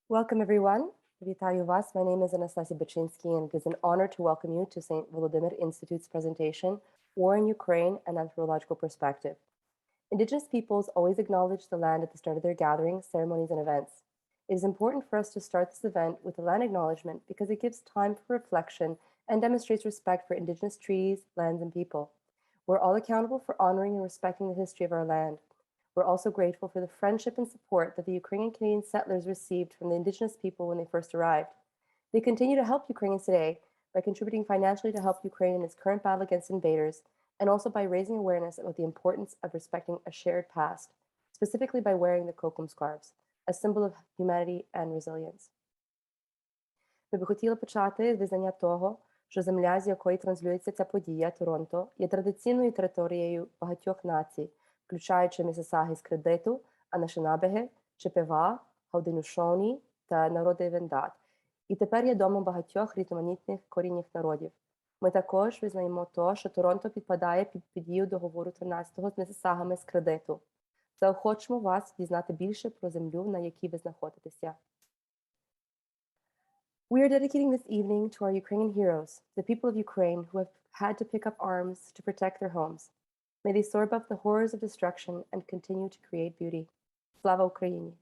Welcome, everyone. Вітаю вас. My name is Anastasia Baczynskyj, and it is an honor to welcome you to St. Volodymyr Institute's presentation, War in Ukraine, an Anthropological Perspective. Indigenous peoples always acknowledge the land at the start of their gatherings, ceremonies, and events. It is important for us to start this event with a land acknowledgement because it gives time for reflection and demonstrates respect for Indigenous treaties, lands, and people. We're all accountable for honoring and respecting the history of our land. We're also grateful for the friendship and support that the Ukrainian Canadian settlers received from the Indigenous people when they first arrived. They continue to help Ukrainians today by contributing financially to help Ukraine in its current battle against invaders, and also by raising awareness about the importance of respecting a shared past, specifically by wearing the kokum scarves, a symbol of humanity and resilience. Ми б хотіли почати з визнання того, що земля, з якої транслюється ця подія, Торонто, є традиційною територією багатьох націй, включаючи Місисаги з Кредиту, Анашинабеги, Чепева, Гауденюшоні та народи Вендат. І тепер є домом багатьох різноманітних корінних народів. Ми також визнаємо то, що Торонто підпадає під дію договору 13-го з Місисагами з Кредиту. Заохочуємо вас дізнати більше про землю, на якій ви знаходитеся. We are dedicating this evening to our Ukrainian heroes, the people of Ukraine who have had to pick up arms to protect their homes. May they soar above the horrors of destruction and continue to create beauty. Слава Україні!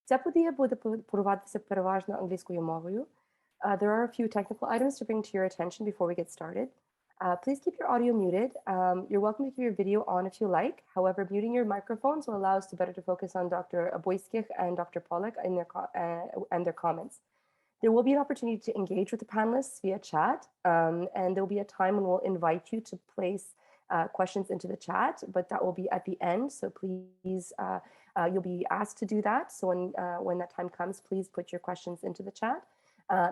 Ця подія буде проводитися переважно англійською мовою. There are a few technical items to bring to your attention before we get started. Please keep your audio muted. You're welcome to keep your video on if you like. However, muting your microphones will allow us to better focus on Dr. Buyskykh and Dr. Polek and their comments. There will be an opportunity to engage with the panelists via chat, and there will be a time when we'll invite you to place questions into the chat, but that will be at the end. So please, you'll be asked to do that. So when that time comes, please put your questions into the chat.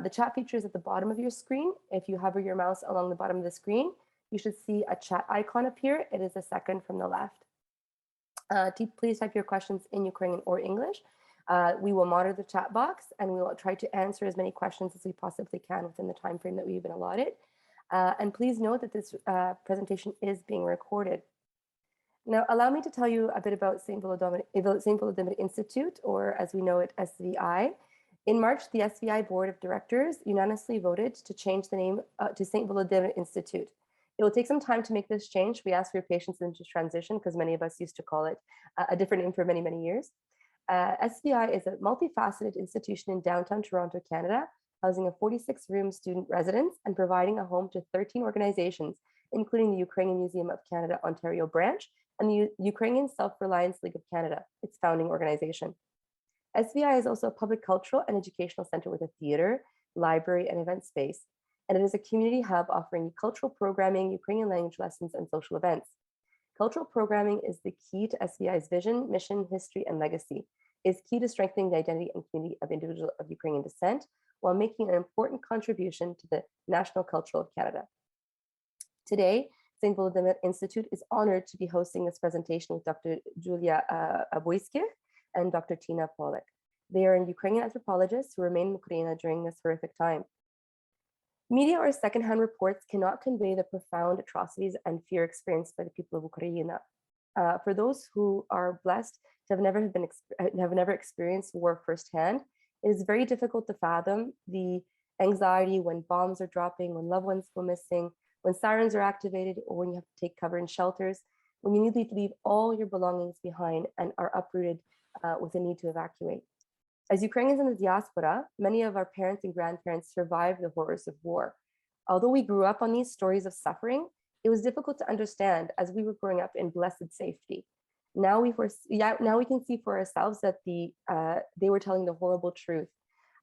The chat feature is at the bottom of your screen. If you hover your mouse along the bottom of the screen, you should see a chat icon appear. It is the second from the left. Please type your questions in Ukrainian or English. We will monitor the chat box and we will try to answer as many questions as we possibly can within the time frame that we've been allotted. And please note that this presentation is being recorded. Now, allow me to tell you a bit about St. Volodymyr Institute, or as we know it, SVI. In March, the SVI Board of Directors unanimously voted to change the name to St. Volodymyr Institute. It will take some time to make this change. We ask for your patience in this transition because many of us used to call it a different name for many, many years. SVI is a multifaceted institution in downtown Toronto, Canada, housing a 46-room student residence and providing a home to 13 organizations, including the Ukrainian Museum of Canada Ontario branch and the Ukrainian Self-Reliance League of Canada, its founding organization. SVI is also a public cultural and educational center with a theater, library, and event space, and it is a community hub offering cultural programming, Ukrainian language lessons, and social events. Cultural programming is the key to SVI's vision, mission, history, and legacy. It is key to strengthening the identity and community of individuals of Ukrainian descent while making an important contribution to the national culture of Canada. Today, St. Volodymyr Institute is honored to be hosting this presentation with Dr. Julia Buyskykh and Dr. Tina Polek. They are Ukrainian anthropologists who remain in Ukraine during this horrific time. Media or secondhand reports cannot convey the profound atrocities and fear experienced by the people of Ukraine. For those who are blessed to have never experienced war firsthand, it is very difficult to fathom the anxiety when bombs are dropping, when loved ones go missing, when sirens are activated, or when you have to take cover in shelters, when you need to leave all your belongings behind and are uprooted with a need to evacuate. As Ukrainians in the diaspora, many of our parents and grandparents survived the horrors of war. Although we grew up on these stories of suffering, it was difficult to understand as we were growing up in blessed safety. Now we can see for ourselves that they were telling the horrible truth.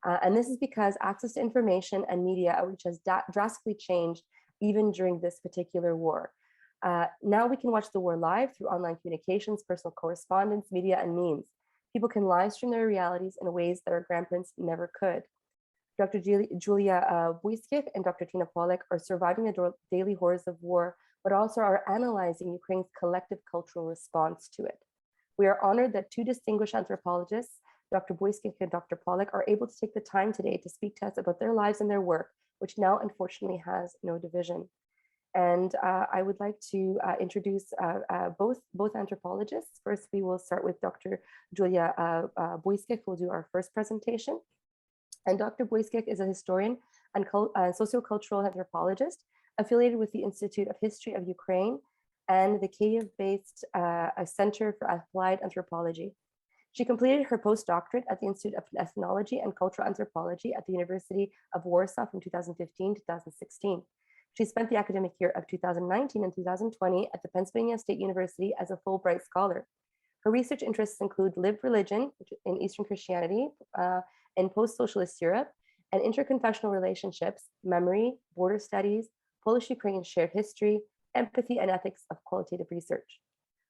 And this is because access to information and media outreach has drastically changed even during this particular war. Now we can watch the war live through online communications, personal correspondence, media, and memes. People can live stream their realities in ways that our grandparents never could. Dr. Julia Buyskykh and Dr. Tina Polek are surviving the daily horrors of war, but also are analyzing Ukraine's collective cultural response to it. We are honored that two distinguished anthropologists, Dr. Buyskykh and Dr. Polek, are able to take the time today to speak to us about their lives and their work, which now unfortunately has no division. And I would like to introduce both anthropologists. First, we will start with Dr. Julia Buyskykh, who will do our first presentation. And Dr. Buyskykh is a historian and sociocultural anthropologist affiliated with the Institute of History of Ukraine and the Kyiv-based Center for Applied Anthropology. She completed her postdoctorate at the Institute of Ethnology and Cultural Anthropology at the University of Warsaw from 2015 to 2016. She spent the academic year of 2019 and 2020 at the Pennsylvania State University as a Fulbright scholar. Her research interests include lived religion in Eastern Christianity in post-socialist Europe, and interconfessional relationships, memory, border studies, Polish-Ukrainian shared history, empathy, and ethics of qualitative research.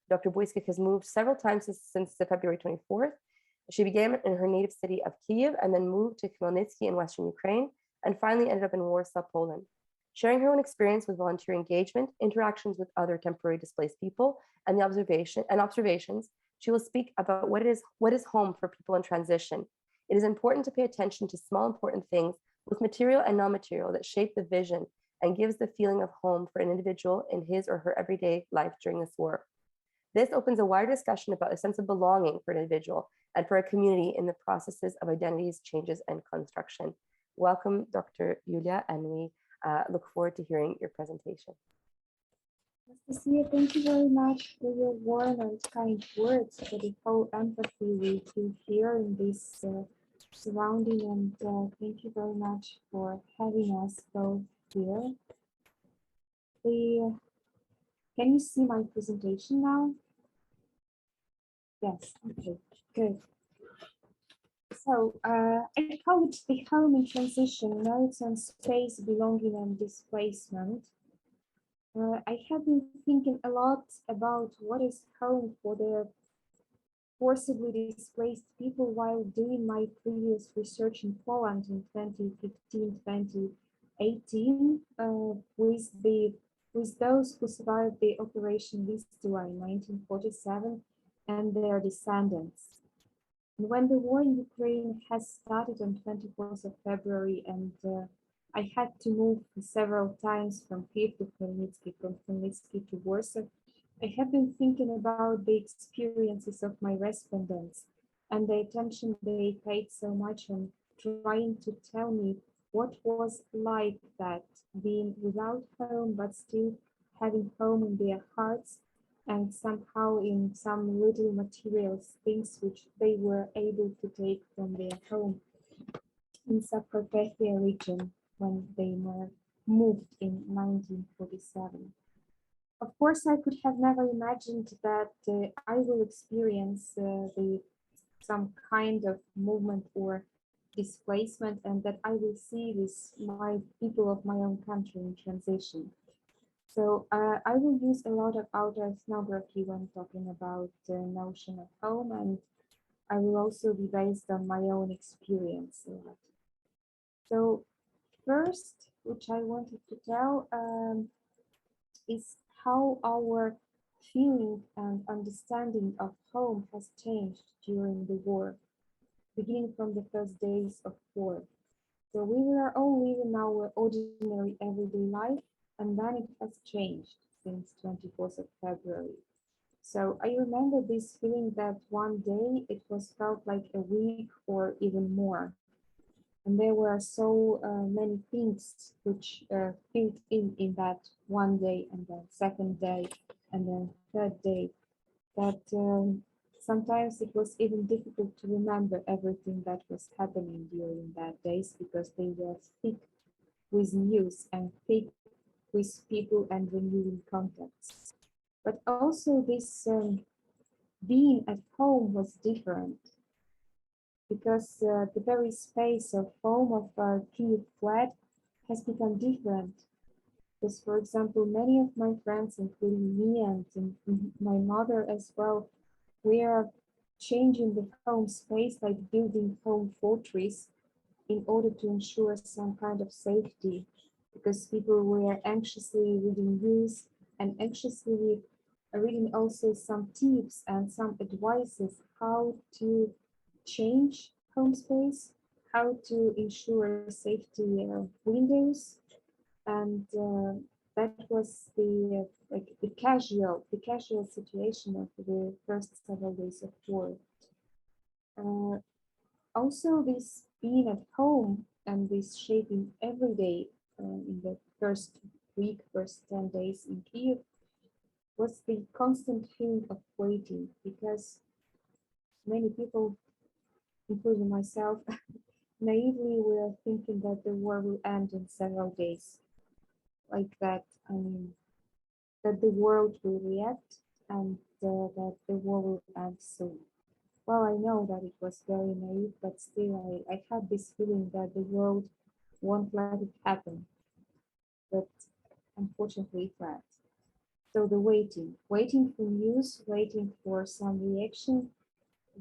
Dr. Buyskykh has moved several times since February 24th. She began in her native city of Kyiv and then moved to Khmelnytskyi in Western Ukraine, and finally ended up in Warsaw, Poland. Sharing her own experience with volunteer engagement, interactions with other temporary displaced people, and observations, she will speak about what is home for people in transition. It is important to pay attention to small important things, both material and non-material, that shape the vision and gives the feeling of home for an individual in his or her everyday life during this war. This opens a wider discussion about a sense of belonging for an individual and for a community in the processes of identities, changes, and construction. Welcome, Dr. Yulia, and we look forward to hearing your presentation. Anastasia, thank you very much for your warm and kind words, for the whole empathy we feel here in this surrounding, and thank you very much for having us both here. Can you see my presentation now? Yes, okay, good. So I call it the home in transition, notes on space, belonging, and displacement. I have been thinking a lot about what is home for the forcibly displaced people while doing my previous research in Poland in 2015-2018 with those who survived the Operation Vistula in 1947 and their descendants. And when the war in Ukraine has started on 24th of February, and I had to move several times from Kyiv to Khmelnytskyi, from Khmelnytskyi to Warsaw, I have been thinking about the experiences of my respondents and the attention they paid so much on trying to tell me what was like that, being without home but still having home in their hearts and somehow in some little material things which they were able to take from their home in Zakarpattia region when they were moved in 1947. Of course, I could have never imagined that I will experience some kind of movement or displacement, and that I will see this my people of my own country in transition. So I will use a lot of outer ethnography when talking about the notion of home, and I will also be based on my own experience. So first, which I wanted to tell is how our feeling and understanding of home has changed during the war, beginning from the first days of war. So we were all living our ordinary everyday life, and then it has changed since 24th of February. So I remember this feeling that one day it was felt like a week or even more. And there were so many things which filled in that one day, and then second day, and then third day, that sometimes it was even difficult to remember everything that was happening during that days, because they were thick with news and thick with people and renewing contacts. But also this being at home was different, because the very space of home of Kyiv flat has become different. Because, for example, many of my friends, including me and my mother as well, we are changing the home space, like building home fortress, in order to ensure some kind of safety, because people were anxiously reading news and anxiously reading also some tips and some advices how to change home space, how to ensure safety windows, and that was the casual situation of the first several days of war. Uh, Also, this being at home and this shaping every day in the first week, first 10 days in Kyiv was the constant feeling of waiting because many people, including myself, naively were thinking that the war will end in several days, like that. I mean, that the world will react and that the war will end soon. Well, I know that it was very naive, but still, I had this feeling that the world won't let it happen. But unfortunately, it went. So the waiting for news, waiting for some reaction,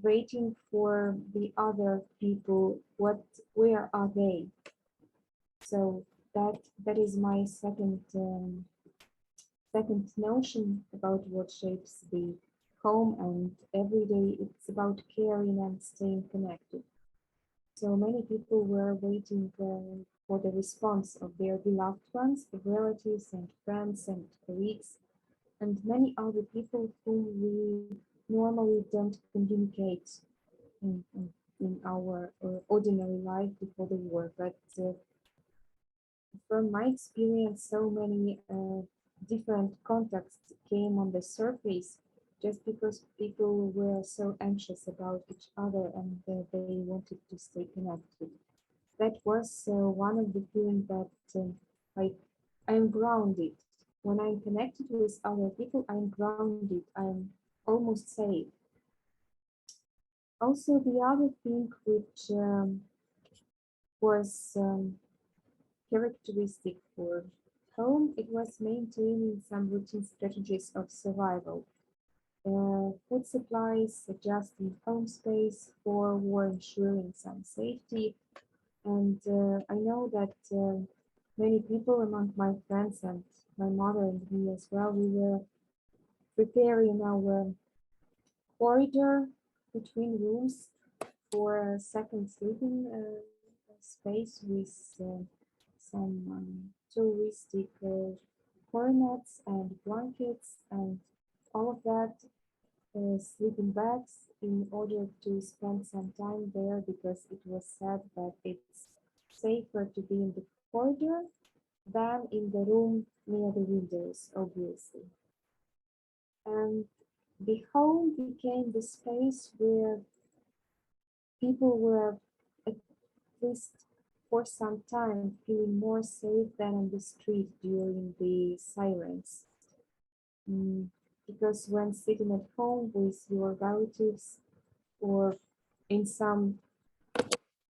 waiting for the other people. Where are they? So that is my second notion about what shapes the home, and every day it's about caring and staying connected. So many people were waiting for the response of their beloved ones, the relatives and friends and colleagues, and many other people whom we normally don't communicate in our ordinary life before the war. But from my experience, so many different contexts came on the surface just because people were so anxious about each other and they wanted to stay connected. That was one of the feelings that like I'm grounded. When I'm connected with other people, I'm grounded. I'm almost safe. Also, the other thing which was characteristic for home, it was maintaining some routine strategies of survival. Food supplies, adjusting home space for war, ensuring some safety. And I know that many people among my friends and my mother and me as well, we were preparing our corridor between rooms for a second sleeping space with some touristic coronets and blankets and all of that sleeping bags in order to spend some time there because it was said that it's safer to be in the corridor than in the room near the windows, obviously. And the home became the space where people were at least for some time feeling more safe than on the street during the sirens. Mm, because when sitting at home with your relatives or in some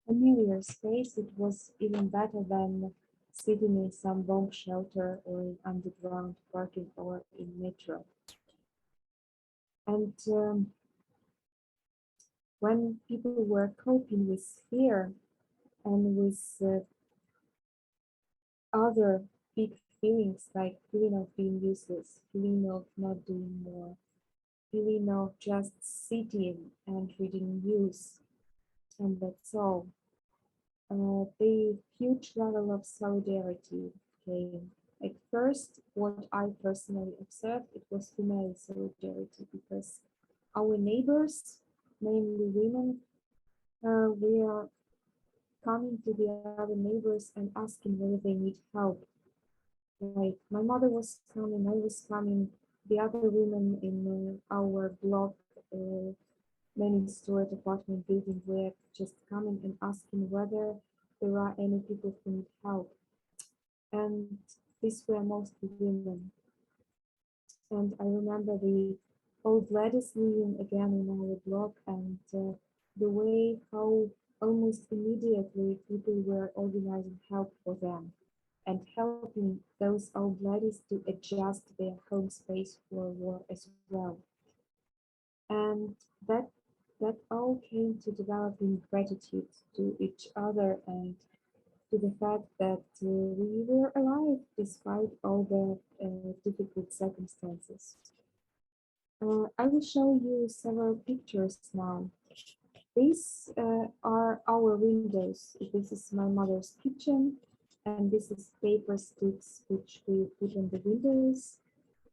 familiar space, it was even better than sitting in some bomb shelter or in underground parking or in metro. And when people were coping with fear and with other big feelings like feeling of being useless, feeling of not doing more, feeling of just sitting and reading news, and that's all. The huge level of solidarity came. At first, what I personally observed, it was female solidarity because our neighbors, mainly women, were coming to the other neighbors and asking whether they need help. Like my mother was coming, I was coming, the other women in our block, many-story apartment building were just coming and asking whether there are any people who need help. And these were mostly women. And I remember the old ladies living again in our block and the way how almost immediately people were organizing help for them and helping those old ladies to adjust their home space for war as well. And that that all came to developing gratitude to each other and to the fact that we were alive despite all the difficult circumstances. I will show you several pictures now. These are our windows. This is my mother's kitchen. and this is paper sticks which we put on the windows,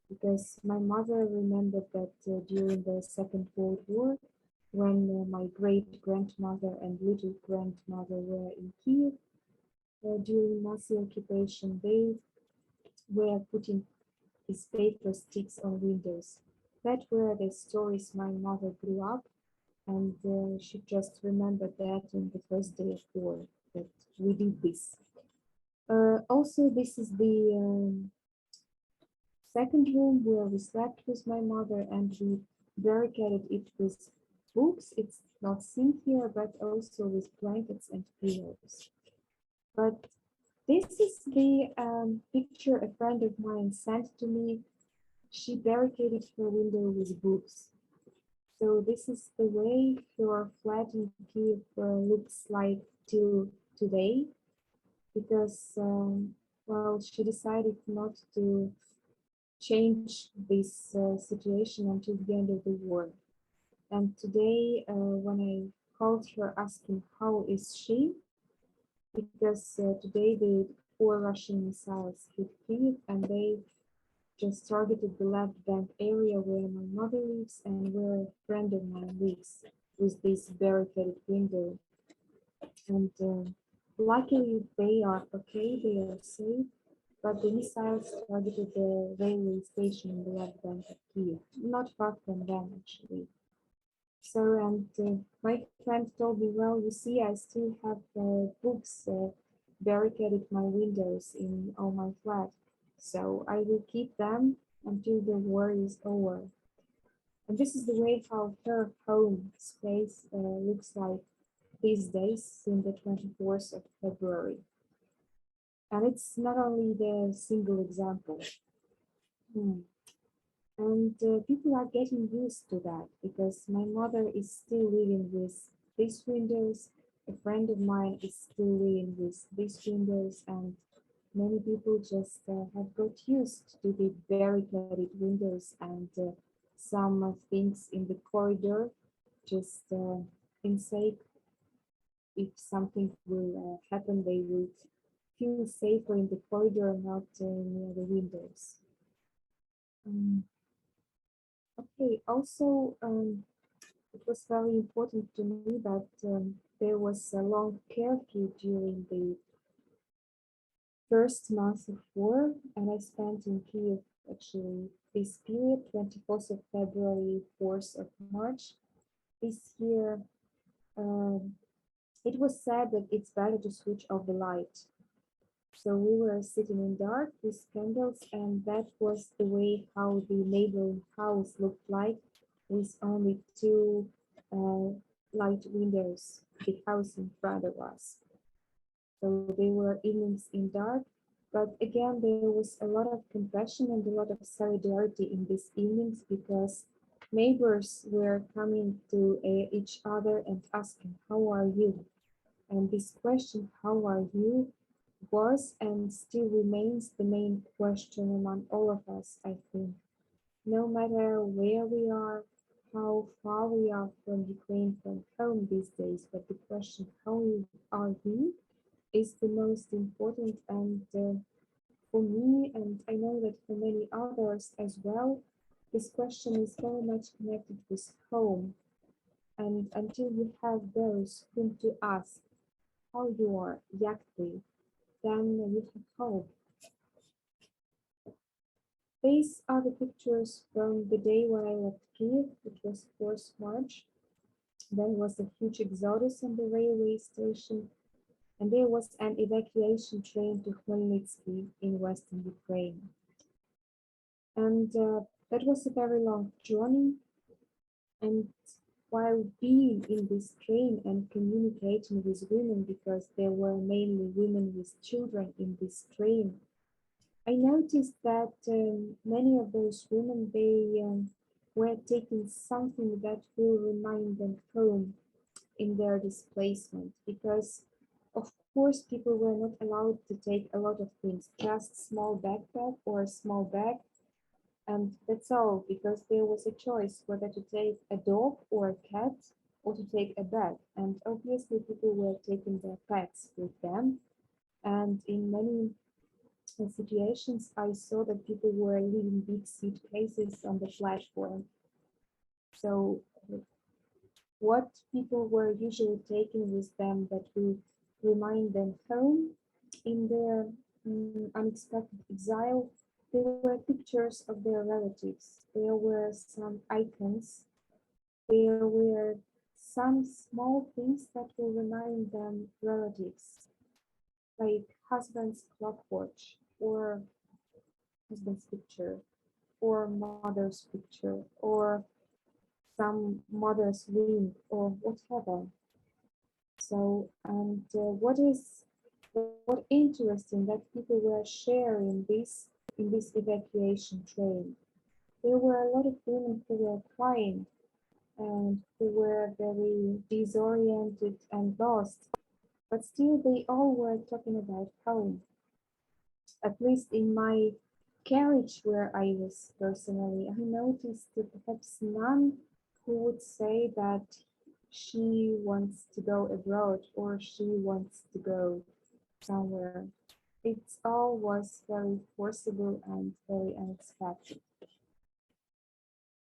because my mother remembered that during the Second World War, when my great-grandmother and little grandmother were in Kyiv during Nazi occupation, they were putting these paper sticks on windows. That were the stories my mother grew up, and she just remembered that in the first day of war that we did this. Also, this is the second room where we slept with my mother, and we barricaded it with books. It's not seen here, but also with blankets and pillows. But this is the picture a friend of mine sent to me. She barricaded her window with books. So this is the way her flat in Kyiv looks like till today, because well, she decided not to change this situation until the end of the war. And today, when I called her asking how is she, because today the 4 Russian missiles hit Kyiv and they just targeted the left bank area where my mother lives and where a friend of mine lives with this barricaded window. And luckily they are okay, they are safe, but the missiles targeted the railway station in the left bank of Kyiv, not far from them actually. So, and my friend told me, well, you see, I still have books barricaded my windows in all my flat. So I will keep them until the war is over. And this is the way how her home space looks like these days in the 24th of February. And it's not only the single example. And people are getting used to that because my mother is still living with these windows. A friend of mine is still living with these windows, and many people just have got used to the barricaded windows and some things in the corridor, just in sake if something will happen, they would feel safer in the corridor, not near the windows. Okay, also, it was very important to me that there was a long curfew during the first month of war, and I spent in Kyiv actually this period, 24th of February, 4th of March. This year, it was said that it's better to switch off the light. So we were sitting in dark with candles, and that was the way how the neighboring house looked like, with only two light windows, the house in front of us. So they were evenings in dark, but again, there was a lot of compassion and a lot of solidarity in these evenings because neighbors were coming to each other and asking, how are you? And this question, how are you, was and still remains the main question among all of us, I think. No matter where we are, how far we are from Ukraine, from home these days, but the question, how are you, is the most important. And for me, and I know that for many others as well, this question is very much connected with home. And until you have those whom to ask how you are, як ти, then you have hope. These are the pictures from the day when I left Kyiv, which was 4th March. There was a huge exodus on the railway station, and there was an evacuation train to Khmelnytskyi in western Ukraine. And that was a very long journey. And while being in this train and communicating with women, because there were mainly women with children in this train, I noticed that many of those women, they were taking something that will remind them home in their displacement, because of course people were not allowed to take a lot of things, just small backpack or a small bag, and that's all, because there was a choice whether to take a dog or a cat or to take a bag, and obviously people were taking their pets with them. And in many situations, I saw that people were leaving big suitcases on the platform. So what people were usually taking with them that will remind them home in their unexpected exile, there were pictures of their relatives. There were some icons. There were some small things that will remind them relatives, like husband's clockwatch, or husband's picture, or mother's picture, or some mother's ring, or whatever. So, and what interesting that people were sharing this in this evacuation train. There were a lot of women who were crying and who were very disoriented and lost, but still they all were talking about home. At least in my carriage where I was personally, I noticed that perhaps none who would say that she wants to go abroad or she wants to go somewhere. It all was very forcible and very unexpected.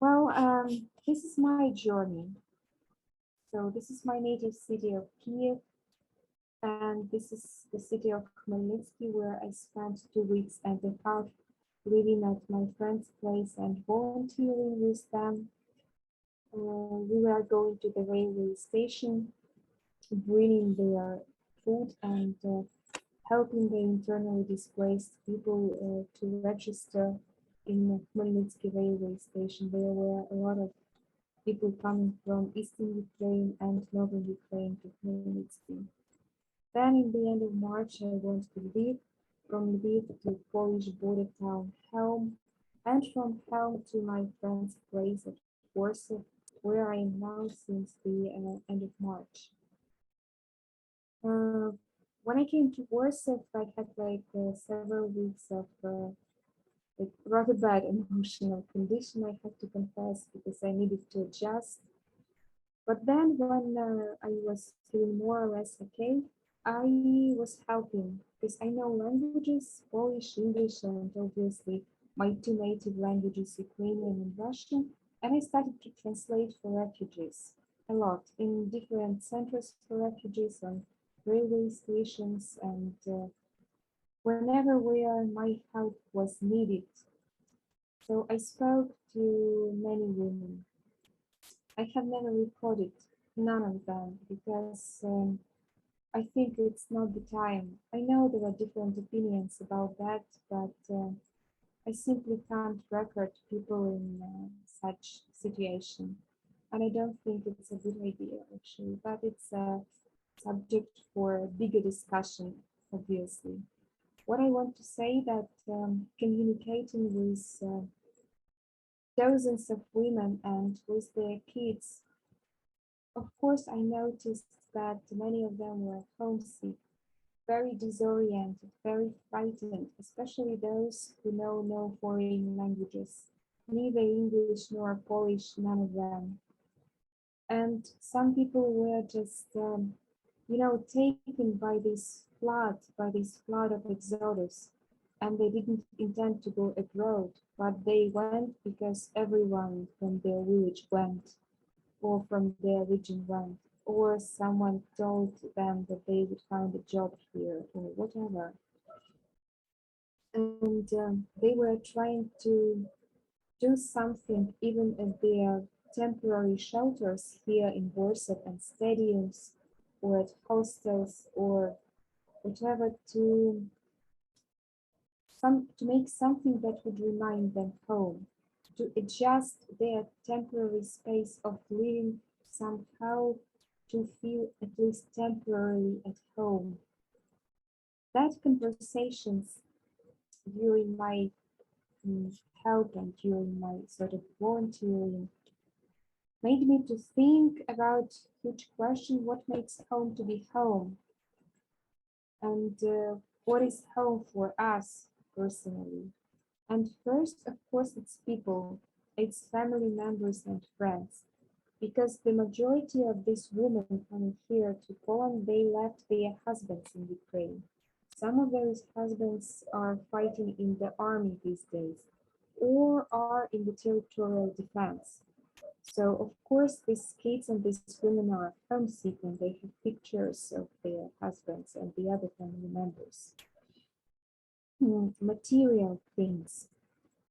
Well, this is my journey. So this is my native city of Kyiv, and this is the city of Khmelnytskyi, where I spent 2 weeks and a half living at my friend's place and volunteering with them. We were going to the railway station, bringing their food and helping the internally displaced people to register in the Khmelnytskyi railway station. There were a lot of people coming from eastern Ukraine and northern Ukraine to Khmelnytskyi. Then in the end of March, I went to Lviv, from Lviv to Polish border town Helm, and from Helm to my friend's place at Warsaw, where I am now since the end of March. When I came to Warsaw, I had like several weeks of like rather bad emotional condition, I have to confess, because I needed to adjust. But then when I was feeling more or less okay, I was helping because I know languages, Polish, English, and obviously my two native languages, Ukrainian and Russian, and I started to translate for refugees a lot in different centers for refugees on railway stations and whenever where my help was needed. So I spoke to many women. I have never recorded none of them because I think it's not the time. I know there are different opinions about that, but I simply can't record people in such situation. And I don't think it's a good idea actually, but it's a subject for a bigger discussion, obviously. What I want to say that communicating with dozens of women and with their kids, of course, I noticed that many of them were homesick, very disoriented, very frightened, especially those who know no foreign languages, neither English nor Polish, none of them. And some people were just, taken by this flood of exodus, and they didn't intend to go abroad, but they went because everyone from their village went, or from their region went, or someone told them that they would find a job here, or whatever. And they were trying to do something even at their temporary shelters here in Warsaw and stadiums or at hostels or whatever to make something that would remind them home, to adjust their temporary space of living somehow to feel at least temporarily at home. That conversations during my help and during my sort of volunteering made me to think about huge question: what makes home to be home, and what is home for us personally? And first, of course, it's people, it's family members and friends, because the majority of these women coming here to Poland, they left their husbands in Ukraine. Some of those husbands are fighting in the army these days or are in the territorial defense. So, of course, these kids and these women are homesick and they have pictures of their husbands and the other family members. Material things,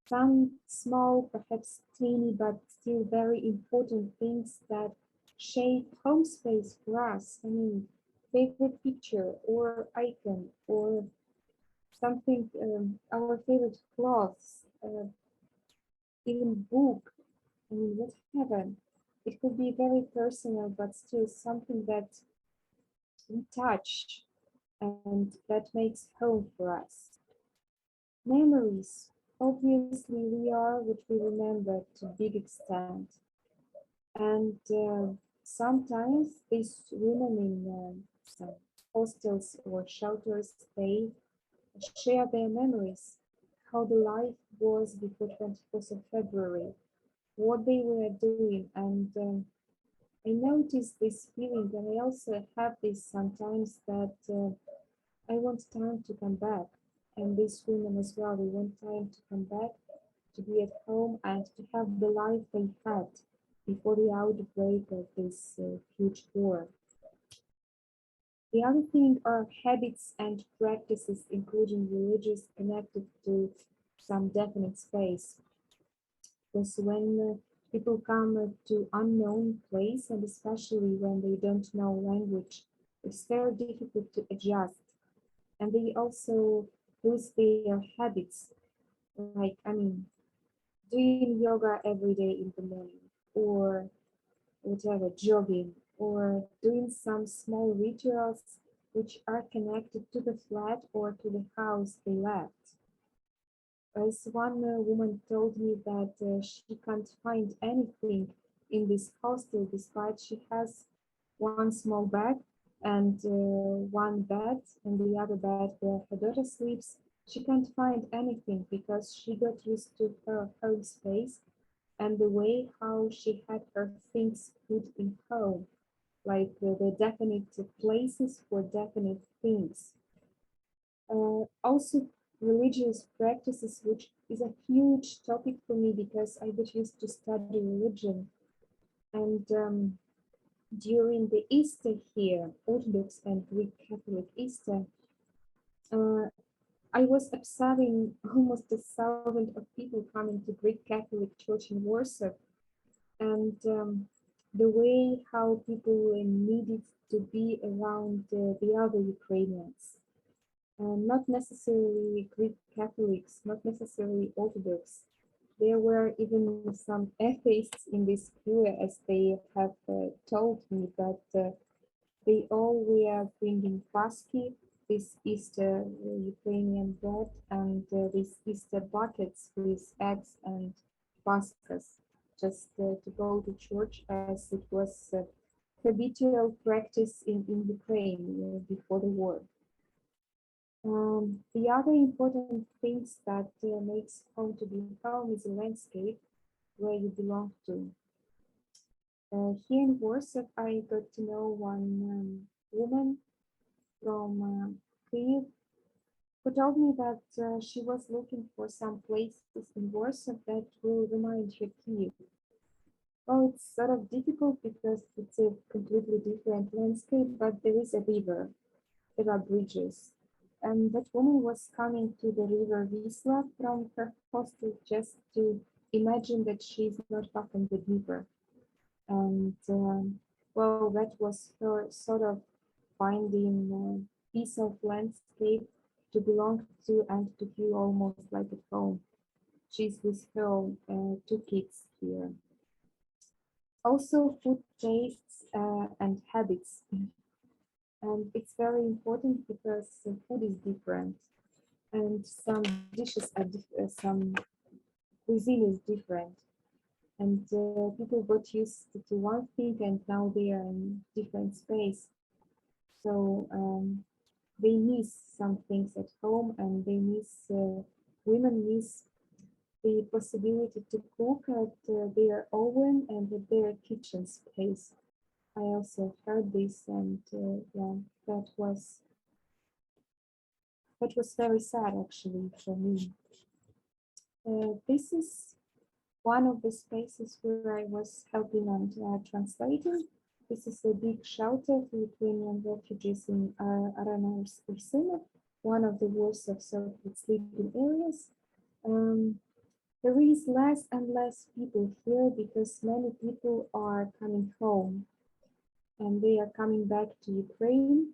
some small, perhaps teeny, but still very important things that shape home space for us. I mean, favorite picture or icon or something, our favorite clothes, even book. I mean, whatever. It could be very personal, but still something that we touch and that makes home for us. Memories. Obviously, we are what we remember to a big extent. And sometimes these women in some hostels or shelters, they share their memories, how the life was before 24th of February, what they were doing. And I noticed this feeling, and I also have this sometimes that I want time to come back. And these women as well, they want time to come back, to be at home and to have the life they had before the outbreak of this huge war. The other thing are habits and practices, including religious, connected to some definite space. Because when people come to unknown place, and especially when they don't know language, it's very difficult to adjust. And they also lose their habits, like, I mean, doing yoga every day in the morning, or whatever, jogging, or doing some small rituals which are connected to the flat or to the house they left. As one woman told me that she can't find anything in this hostel despite she has one small bed and one bed and the other bed where her daughter sleeps. She can't find anything because she got used to her home space and the way how she had her things put in home, like the definite places for definite things. Also, religious practices, which is a huge topic for me because I got used to study religion. And during the Easter here, Orthodox and Greek Catholic Easter, uh, I was observing almost 1,000 of people coming to Greek Catholic Church in Warsaw, and the way how people needed to be around the other Ukrainians. Not necessarily Greek Catholics, not necessarily Orthodox. There were even some atheists in this queue, as they have told me, but they all were bringing Buyskykh, this Easter Ukrainian bread, and these Easter buckets with eggs and baskets, just to go to church, as it was habitual practice in Ukraine before the war. The other important things that makes home to be home is a landscape where you belong to. Here in Warsaw, I got to know one woman from Kyiv who told me that she was looking for some places in Warsaw that will remind her Kyiv. Well, it's sort of difficult because it's a completely different landscape, but there is a river, there are bridges. And that woman was coming to the river Wisla from her hostel just to imagine that she's not far from the river. And well, that was her sort of finding a piece of landscape to belong to and to feel almost like at home. She's with her two kids here. Also, food tastes and habits. And it's very important because food is different and some dishes are some cuisine is different. And people got used to one thing and now they are in different space. So they miss some things at home and they miss, women miss the possibility to cook at their oven and at their kitchen space. I also heard this and yeah, that was that was very sad actually for me. This is one of the spaces where I was helping and translating. This is a big shelter for Ukrainian refugees in Anastasia, one of the Warsaw so-called sleeping areas. There is less and less people here because many people are coming home and they are coming back to Ukraine.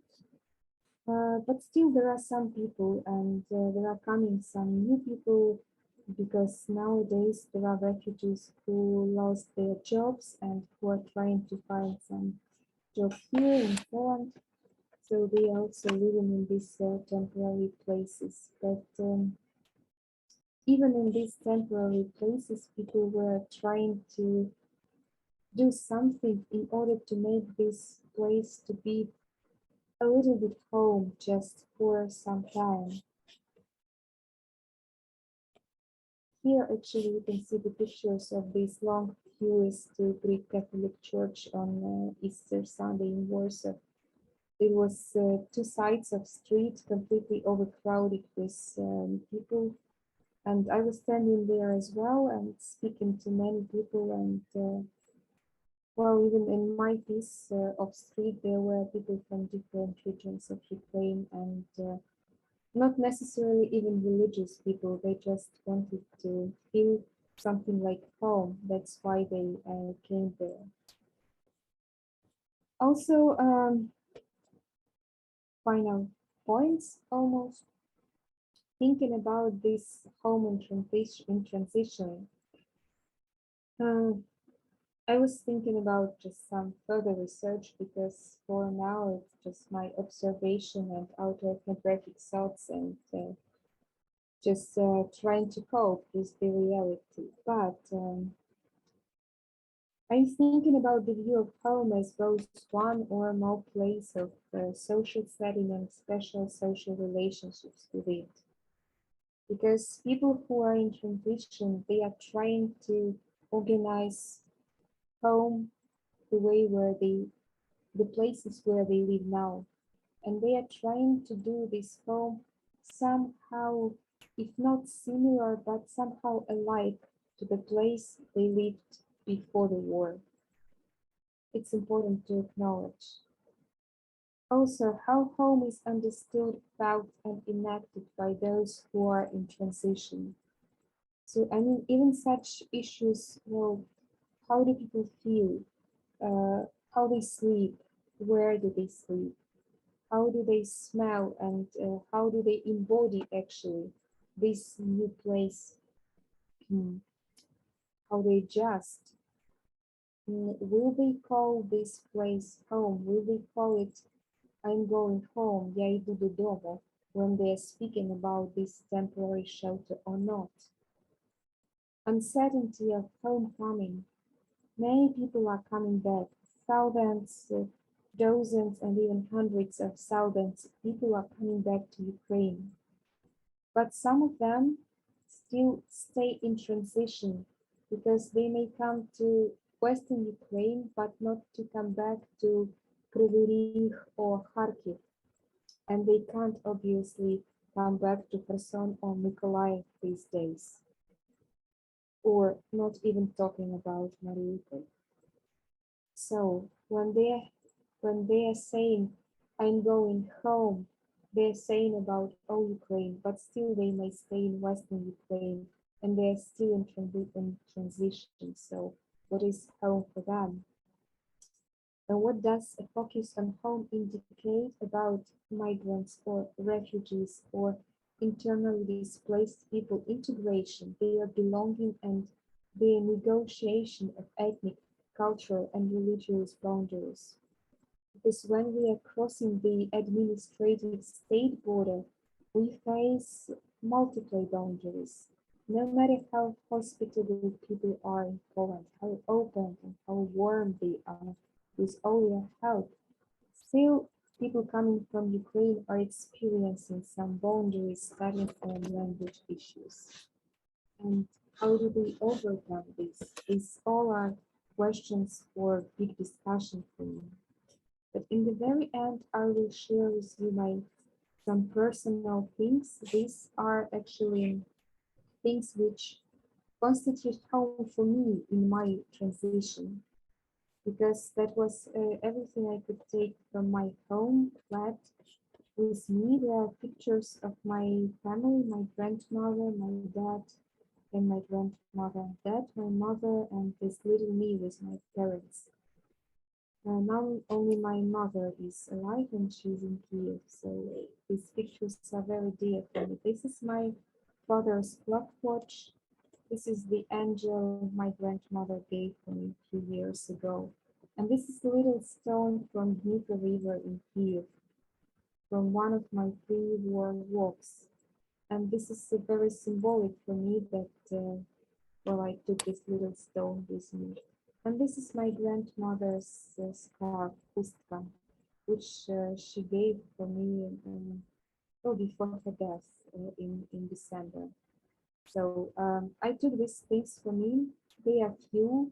But still there are some people and there are coming some new people because nowadays there are refugees who lost their jobs and who are trying to find some job here in Poland. So they are also living in these temporary places. But even in these temporary places, people were trying to do something in order to make this place to be a little bit home just for some time. Here, actually, you can see the pictures of these long queues to Greek Catholic Church on Easter Sunday in Warsaw. It was two sides of street completely overcrowded with people. And I was standing there as well and speaking to many people. And well, even in my piece of street, there were people from different regions of Ukraine and not necessarily even religious people. They just wanted to feel something like home. That's why they came there. Also, final points almost. Thinking about this home in transition, I was thinking about just some further research because for now it's just my observation and autoethnographic thoughts and just trying to cope with the reality. But I'm thinking about the view of home as both one or more place of social setting and special social relationships with it. Because people who are in transition, they are trying to organize home the way where the places where they live now. And they are trying to do this home somehow, if not similar, but somehow alike to the place they lived before the war. It's important to acknowledge. Also, how home is understood, felt, and enacted by those who are in transition. So, I mean, even such issues, well, how do people feel? How they sleep? Where do they sleep? How do they smell? And how do they embody actually this new place? How they adjust? Will they call this place home? Will they call it I'm going home, я иду додому, when they are speaking about this temporary shelter or not? Uncertainty of homecoming. Many people are coming back. Thousands, dozens, and even hundreds of thousands of people are coming back to Ukraine. But some of them still stay in transition because they may come to Western Ukraine, but not to come back to Kryvyi Rih or Kharkiv. And they can't obviously come back to Kherson or Mykolaiv these days. Or not even talking about Mariupol. So when they are saying, I'm going home, they're saying about all Ukraine, but still they may stay in Western Ukraine and they're still in transition. So what is home for them? And what does a focus on home indicate about migrants or refugees or internally displaced people integration, their belonging and their negotiation of ethnic, cultural, and religious boundaries? Because when we are crossing the administrative state border, we face multiple boundaries. No matter how hospitable people are in Poland, how open and how warm they are with all their help, still people coming from Ukraine are experiencing some boundaries starting from language issues. And how do we overcome this? These all are questions for big discussion for me. But in the very end, I will share with you my some personal things. These are actually things which constitute home for me in my transition, because that was everything I could take from my home flat with me. There are pictures of my family, my grandmother, my dad, and my grandmother and dad, my mother, and this little me with my parents. Now only my mother is alive and she's in Kyiv, so these pictures are very dear for me. This is my father's clock watch. This is the angel my grandmother gave for me a few years ago. And this is a little stone from Dnieper River in Kyiv, from one of my pre-war walks. And this is very symbolic for me that, well, I took this little stone with me. And this is my grandmother's scarf, chustka, which she gave for me before her death in December. So I took these things for me. They are few,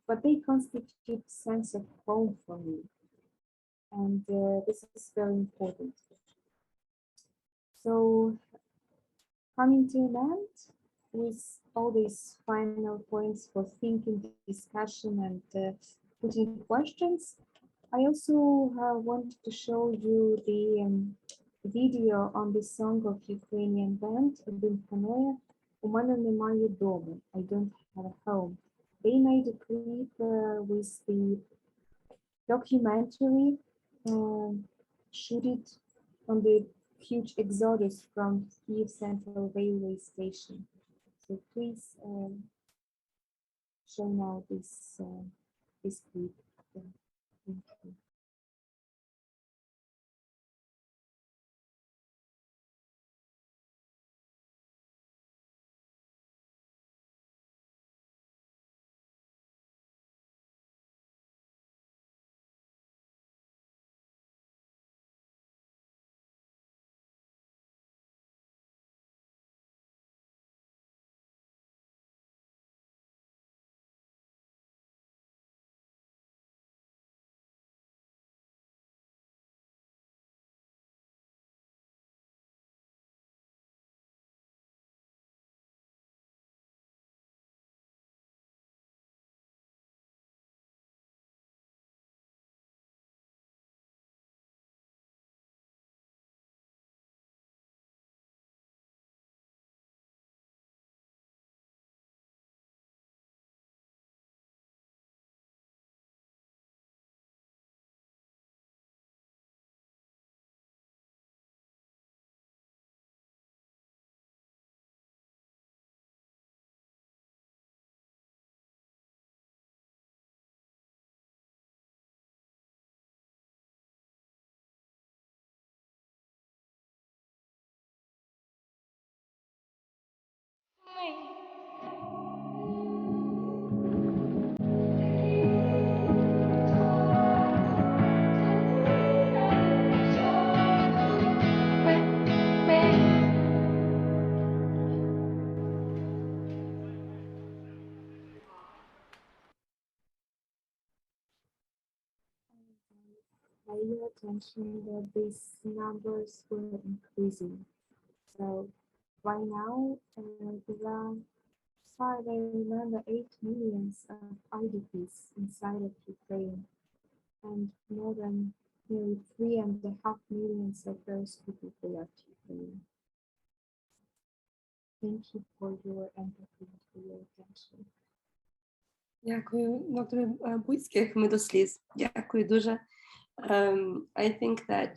but they constitute sense of home for me. And this is very important. So coming to an end with all these final points for thinking, discussion, and putting questions, I also want to show you the video on the song of Ukrainian band Buyskykh, "У мене немає дому," I don't have a home. They made a clip with the documentary shooted on the huge exodus from Kyiv Central Railway Station. So please show now this clip. Thank you. Pay your attention that these numbers were increasing. So by now, around 5, I remember 8 millions of IDPs inside of Ukraine, and more than nearly 3.5 millions of those people who left Ukraine. Thank you for your empathy and for your attention. Дякую, доктор Buyskykh. Ми до сліз. Дякую дуже. I think that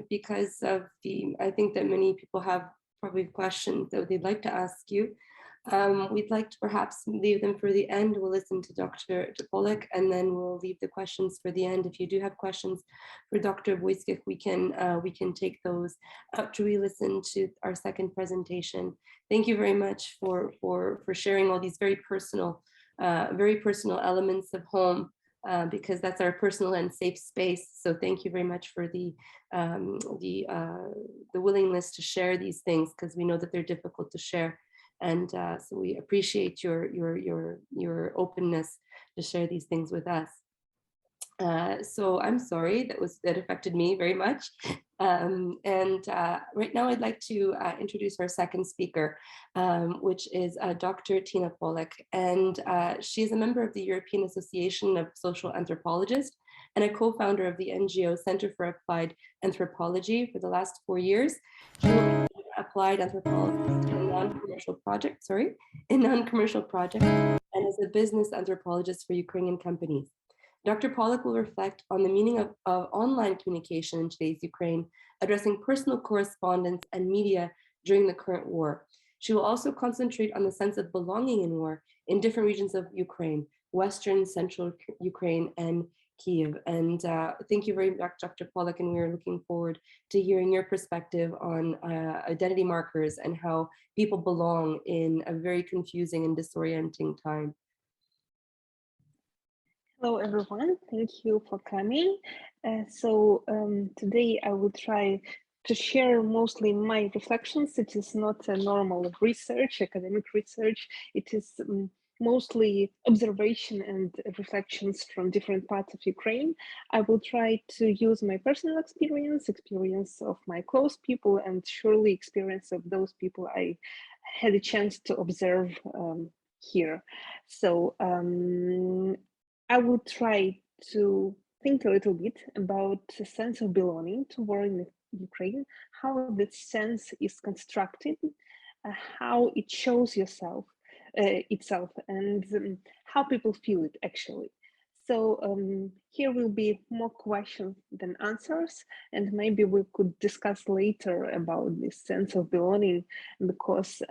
because of I think that many people have probably questions that they'd like to ask you. We'd like to perhaps leave them for the end. We'll listen to Dr. Polek, and then we'll leave the questions for the end. If you do have questions for Dr. Buyskykh, we can take those after we listen to our second presentation. Thank you very much for sharing all these very personal elements of home. Because that's our personal and safe space. So thank you very much for the willingness to share these things, because we know that they're difficult to share. And so we appreciate your openness to share these things with us. So I'm sorry that affected me very much. Right now I'd like to introduce our second speaker, which is Dr. Tina Polek. And she is a member of the European Association of Social Anthropologists and a co-founder of the NGO Center for Applied Anthropology for the last 4 years. She will be applied anthropologist in non-commercial projects, and as a business anthropologist for Ukrainian companies. Dr. Polek will reflect on the meaning of online communication in today's Ukraine, addressing personal correspondence and media during the current war. She will also concentrate on the sense of belonging in war in different regions of Ukraine, Western, Central Ukraine, and Kyiv. And thank you very much, Dr. Polek, and we're looking forward to hearing your perspective on identity markers and how people belong in a very confusing and disorienting time. Hello, everyone. Thank you for coming. Today I will try to share mostly my reflections. It is not a normal research, academic research. It is mostly observation and reflections from different parts of Ukraine. I will try to use my personal experience of my close people, and surely experience of those people I had a chance to observe here. I will try to think a little bit about the sense of belonging to war in Ukraine, how that sense is constructed, how it shows itself, and how people feel it actually. Here will be more questions than answers, and maybe we could discuss later about this sense of belonging, because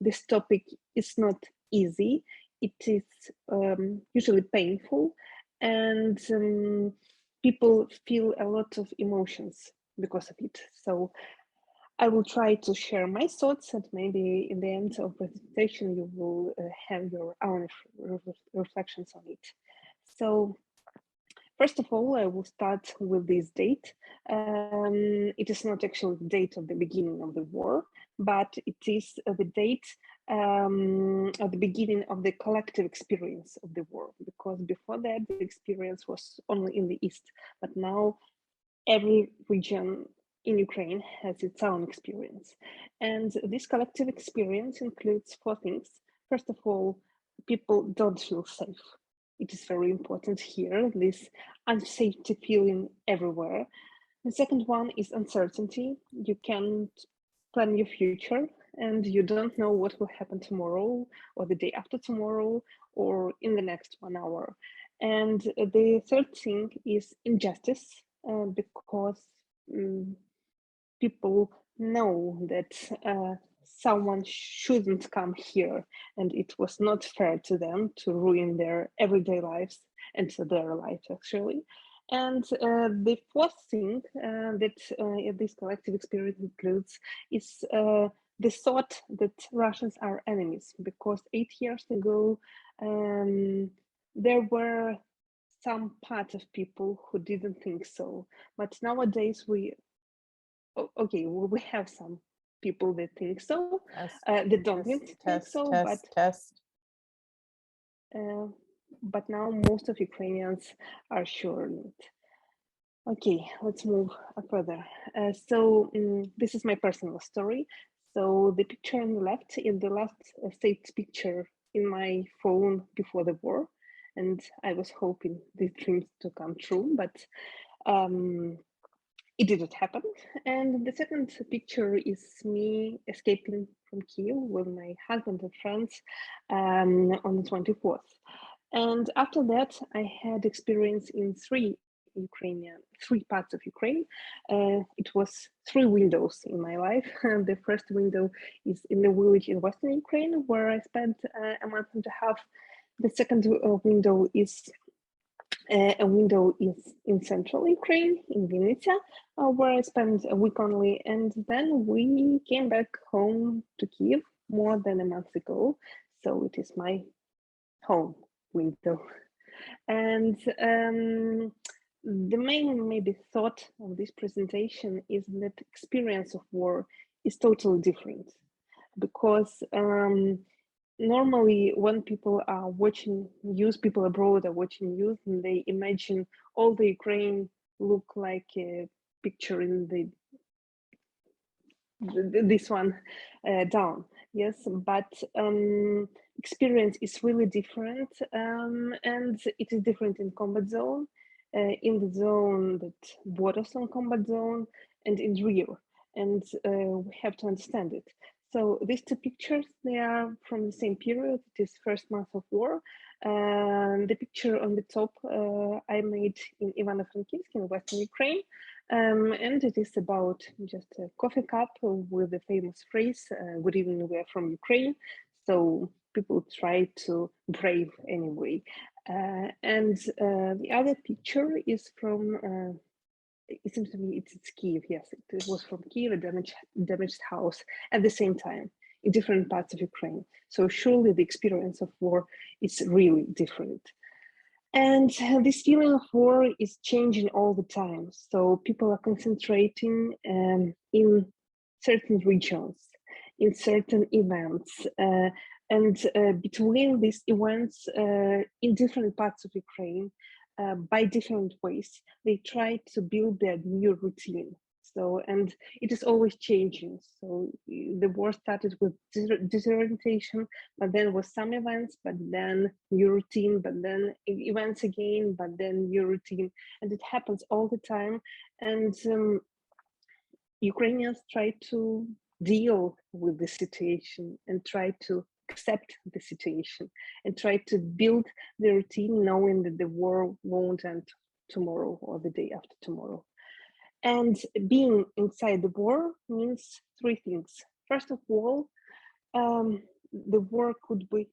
this topic is not easy. It is usually painful, and people feel a lot of emotions because of it. So I will try to share my thoughts, and maybe in the end of the presentation you will have your own reflections on it. So first of all, I will start with this date. It is not actually the date of the beginning of the war, but it is the date of the beginning of the collective experience of the war, because before that the experience was only in the East, but now every region in Ukraine has its own experience. And this collective experience includes 4 things. First of all, people don't feel safe. It is very important here, this unsafety feeling everywhere. The second one is uncertainty. You can't plan your future, and you don't know what will happen tomorrow or the day after tomorrow or in the next 1 hour. And the third thing is injustice, because people know that someone shouldn't come here, and it was not fair to them to ruin their everyday lives and to their life actually. And the fourth thing that this collective experience includes is the thought that Russians are enemies, because 8 years ago there were some part of people who didn't think so, but nowadays we have some people that think so, that don't think so, but now most of Ukrainians are sure of it. Okay, let's move further. This is my personal story. So the picture on the left is the last saved picture in my phone before the war, and I was hoping these dreams to come true, but it didn't happen. And the second picture is me escaping from Kyiv with my husband and friends on the 24th. And after that, I had experience in 3 parts of Ukraine. It was 3 windows in my life. The first window is in the village in Western Ukraine, where I spent a month and a half. The second window is in central Ukraine, in Vinnytsia, where I spent a week only. And then we came back home to Kyiv more than a month ago. So it is my home window. And the main maybe thought of this presentation is that experience of war is totally different, because normally when people are watching news, people abroad are watching news, and they imagine all the Ukraine look like a picture in this one down. Yes, but experience is really different, and it is different in combat zone, in the zone that borders on combat zone, and in rear, and we have to understand it. So these two pictures, they are from the same period. It is first month of war. The picture on the top I made in Ivano-Frankivsk in Western Ukraine. And it is about just a coffee cup with the famous phrase, good evening, we are from Ukraine. So people try to brave anyway. And the other picture is from, it seems to me it's Kyiv, yes, it was from Kyiv, a damaged house at the same time in different parts of Ukraine. So surely the experience of war is really different. And this feeling of war is changing all the time. So people are concentrating in certain regions, in certain events, and between these events in different parts of Ukraine, by different ways, they try to build their new routine. So, and it is always changing. So the war started with disorientation, but then with some events, but then new routine, but then events again, but then new routine. And it happens all the time. And Ukrainians try to deal with the situation and try to accept the situation and try to build the routine knowing that the war won't end tomorrow or the day after tomorrow. And being inside the war means three things. First of all, the war could be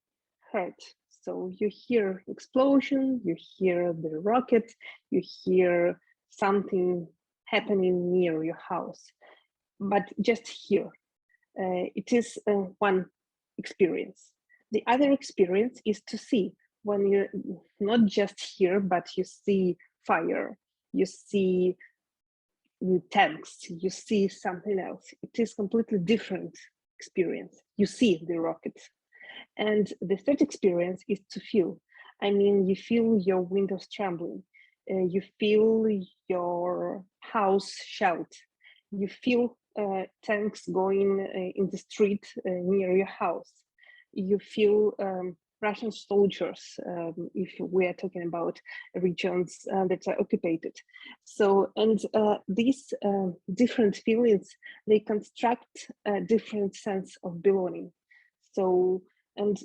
heard. So you hear explosion, you hear the rocket, you hear something happening near your house, but just here. It is one experience. The other experience is to see when you're not just here, but you see fire, you see tanks, you see something else. It is completely different experience. You see the rockets. And the third experience is to feel. I mean, you feel your windows trembling. You feel your house shout. You feel tanks going in the street near your house. You feel Russian soldiers, if we are talking about regions that are occupied. So, and these different feelings, they construct a different sense of belonging. So, and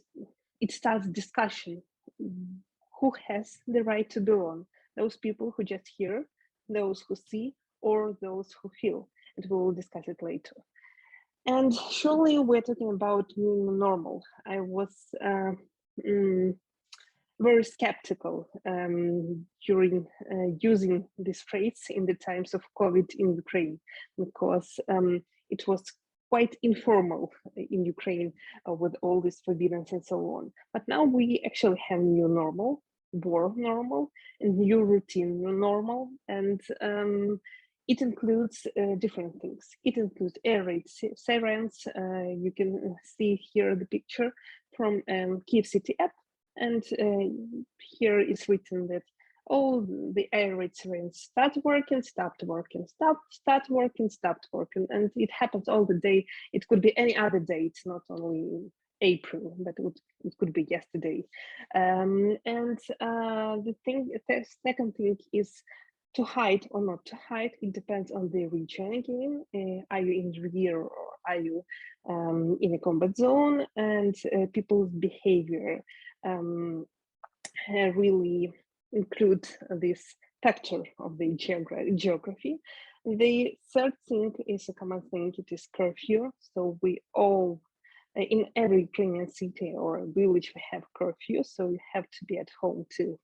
it starts discussion. Who has the right to belong? Those people who just hear, those who see, or those who feel. And we will discuss it later. And surely we're talking about new normal. I was very skeptical during using this phrase in the times of COVID in Ukraine, because it was quite informal in Ukraine with all these forbiddance and so on. But now we actually have new normal, war normal, and new routine new normal, and it includes different things. It includes air raid sirens. You can see here the picture from Kyiv City app, and here is written that all the air raid sirens start working, stopped working, start working, stopped working, and it happens all the day. It could be any other day. It's not only April, but it could be yesterday. And the second thing is to hide or not to hide. It depends on the region again. Are you in the rear or are you in a combat zone? And people's behavior really include this factor of the geography. The third thing is a common thing. It is curfew. So we all, in every Ukrainian city or village, we have curfew. So you have to be at home till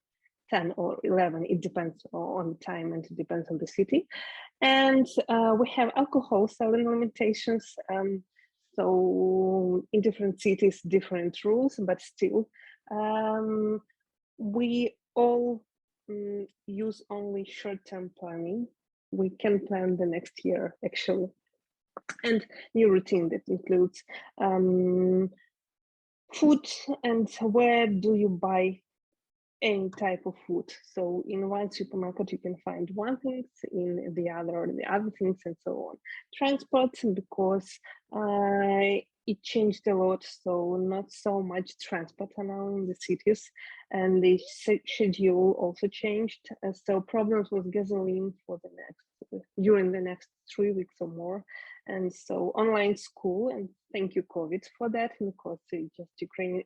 10 or 11, it depends on time and it depends on the city. And we have alcohol selling limitations. So in different cities, different rules, but still, we all use only short-term planning. We can plan the next year, actually. And new routine that includes food and where do you buy any type of food. So in one supermarket, you can find one thing, in the other things, and so on. Transport, because it changed a lot, so not so much transport around the cities, and the schedule also changed. So problems with gasoline for the during the next 3 weeks or more. And so online school, and thank you COVID for that, because it just Ukraine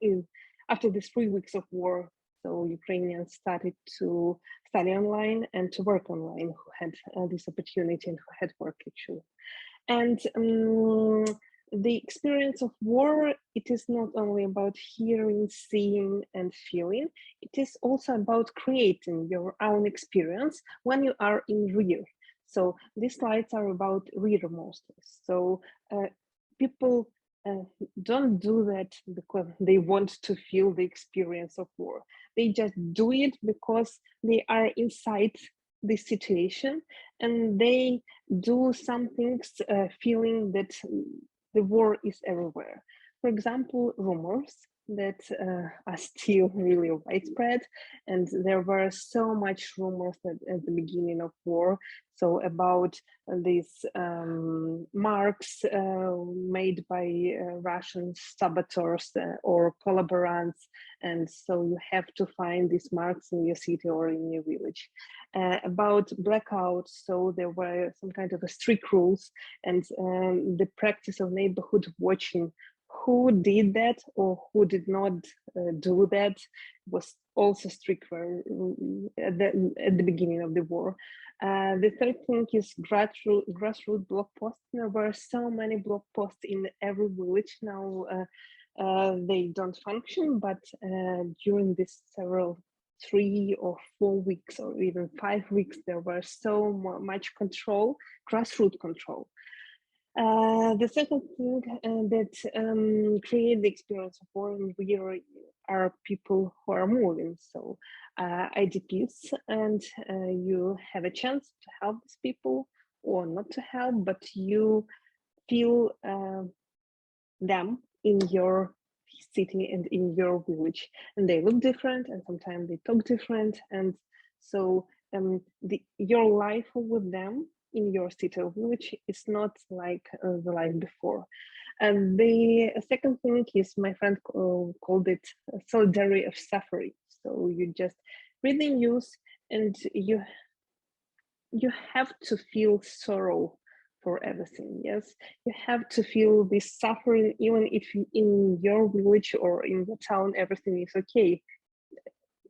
after these 3 weeks of war, so Ukrainians started to study online and to work online, who had this opportunity and who had work actually. And the experience of war, it is not only about hearing, seeing, and feeling. It is also about creating your own experience when you are in rear. So these slides are about rear mostly. So people don't do that because they want to feel the experience of war. They just do it because they are inside the situation, and they do some things feeling that the war is everywhere. For example, rumors that are still really widespread, and there were so much rumors at the beginning of war. So about these marks made by Russian saboteurs or collaborators, and so you have to find these marks in your city or in your village. About blackouts, so there were some kind of strict rules, and the practice of neighborhood watching, who did that or who did not do that, was also strict at the beginning of the war. The third thing is grassroots blog posts. There were so many blog posts in every village now. They don't function, but during this several 3 or 4 weeks or even 5 weeks, there were so much control, grassroots control. The second thing that create the experience of war in real are people who are moving. So IDPs, and you have a chance to help these people or not to help, but you feel them in your city and in your village, and they look different, and sometimes they talk different, and so your life with them in your city or village is not like the life before. And the second thing is, my friend called it solidarity of suffering. So you just read the news and you have to feel sorrow for everything. Yes, you have to feel this suffering, even if in your village or in the town everything is okay,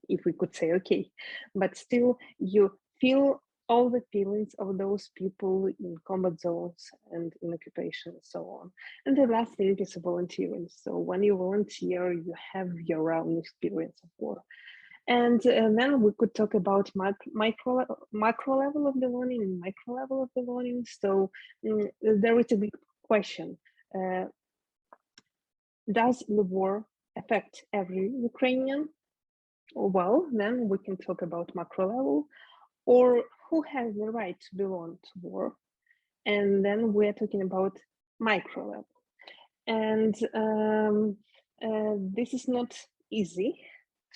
if we could say okay, but still you feel all the feelings of those people in combat zones and in occupation and so on. And the last thing is volunteering. So when you volunteer, you have your own experience of war. And then we could talk about macro level of belonging and micro level of belonging. So there is a big question. Does the war affect every Ukrainian? Well, then we can talk about macro level, or who has the right to belong to war. And then we're talking about micro level. And this is not easy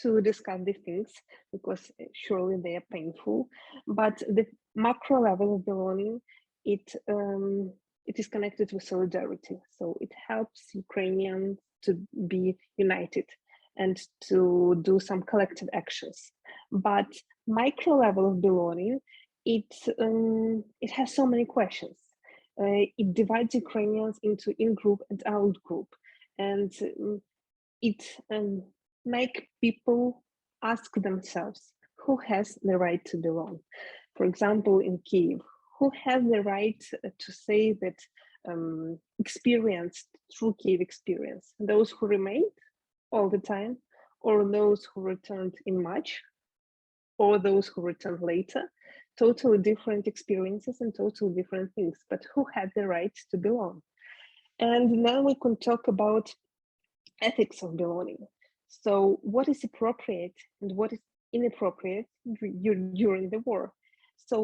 to discuss these things because surely they are painful, but the macro level of belonging, it is connected with solidarity. So it helps Ukrainians to be united and to do some collective actions. But micro level of belonging, it has so many questions. It divides Ukrainians into in-group and out-group, and it make people ask themselves who has the right to belong. For example, in Kyiv, who has the right to say that experienced through Kyiv experience? Those who remained all the time, or those who returned in March, or those who returned later? Totally different experiences and totally different things, but who had the right to belong? And now we can talk about ethics of belonging. So what is appropriate and what is inappropriate during the war? So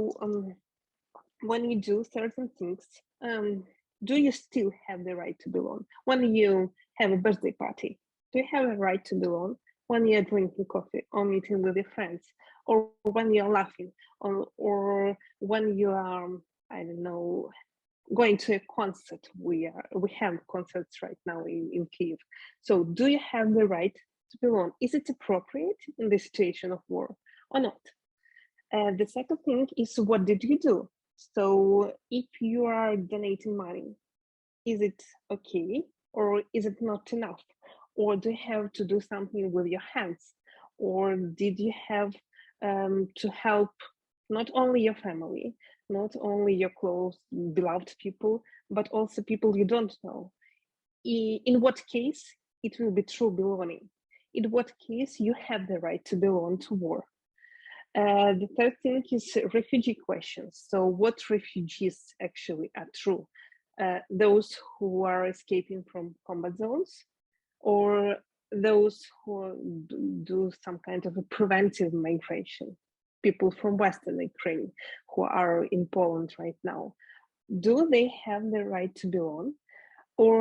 when you do certain things, do you still have the right to belong? When you have a birthday party, do you have a right to belong? when you're drinking coffee or meeting with your friends, or when you're laughing, or when you are, I don't know, going to a concert. We have concerts right now in Kyiv. So do you have the right to belong? Is it appropriate in the situation of war or not? The second thing is, what did you do? So if you are donating money, is it okay, or is it not enough? Or do you have to do something with your hands? Or did you have to help not only your family, not only your close, beloved people, but also people you don't know? In what case it will be true belonging? In what case you have the right to belong to war? The third thing is refugee questions. So what refugees actually are true? Those who are escaping from combat zones, or those who do some kind of a preventive migration, people from Western Ukraine who are in Poland right now. Do they have the right to belong? Or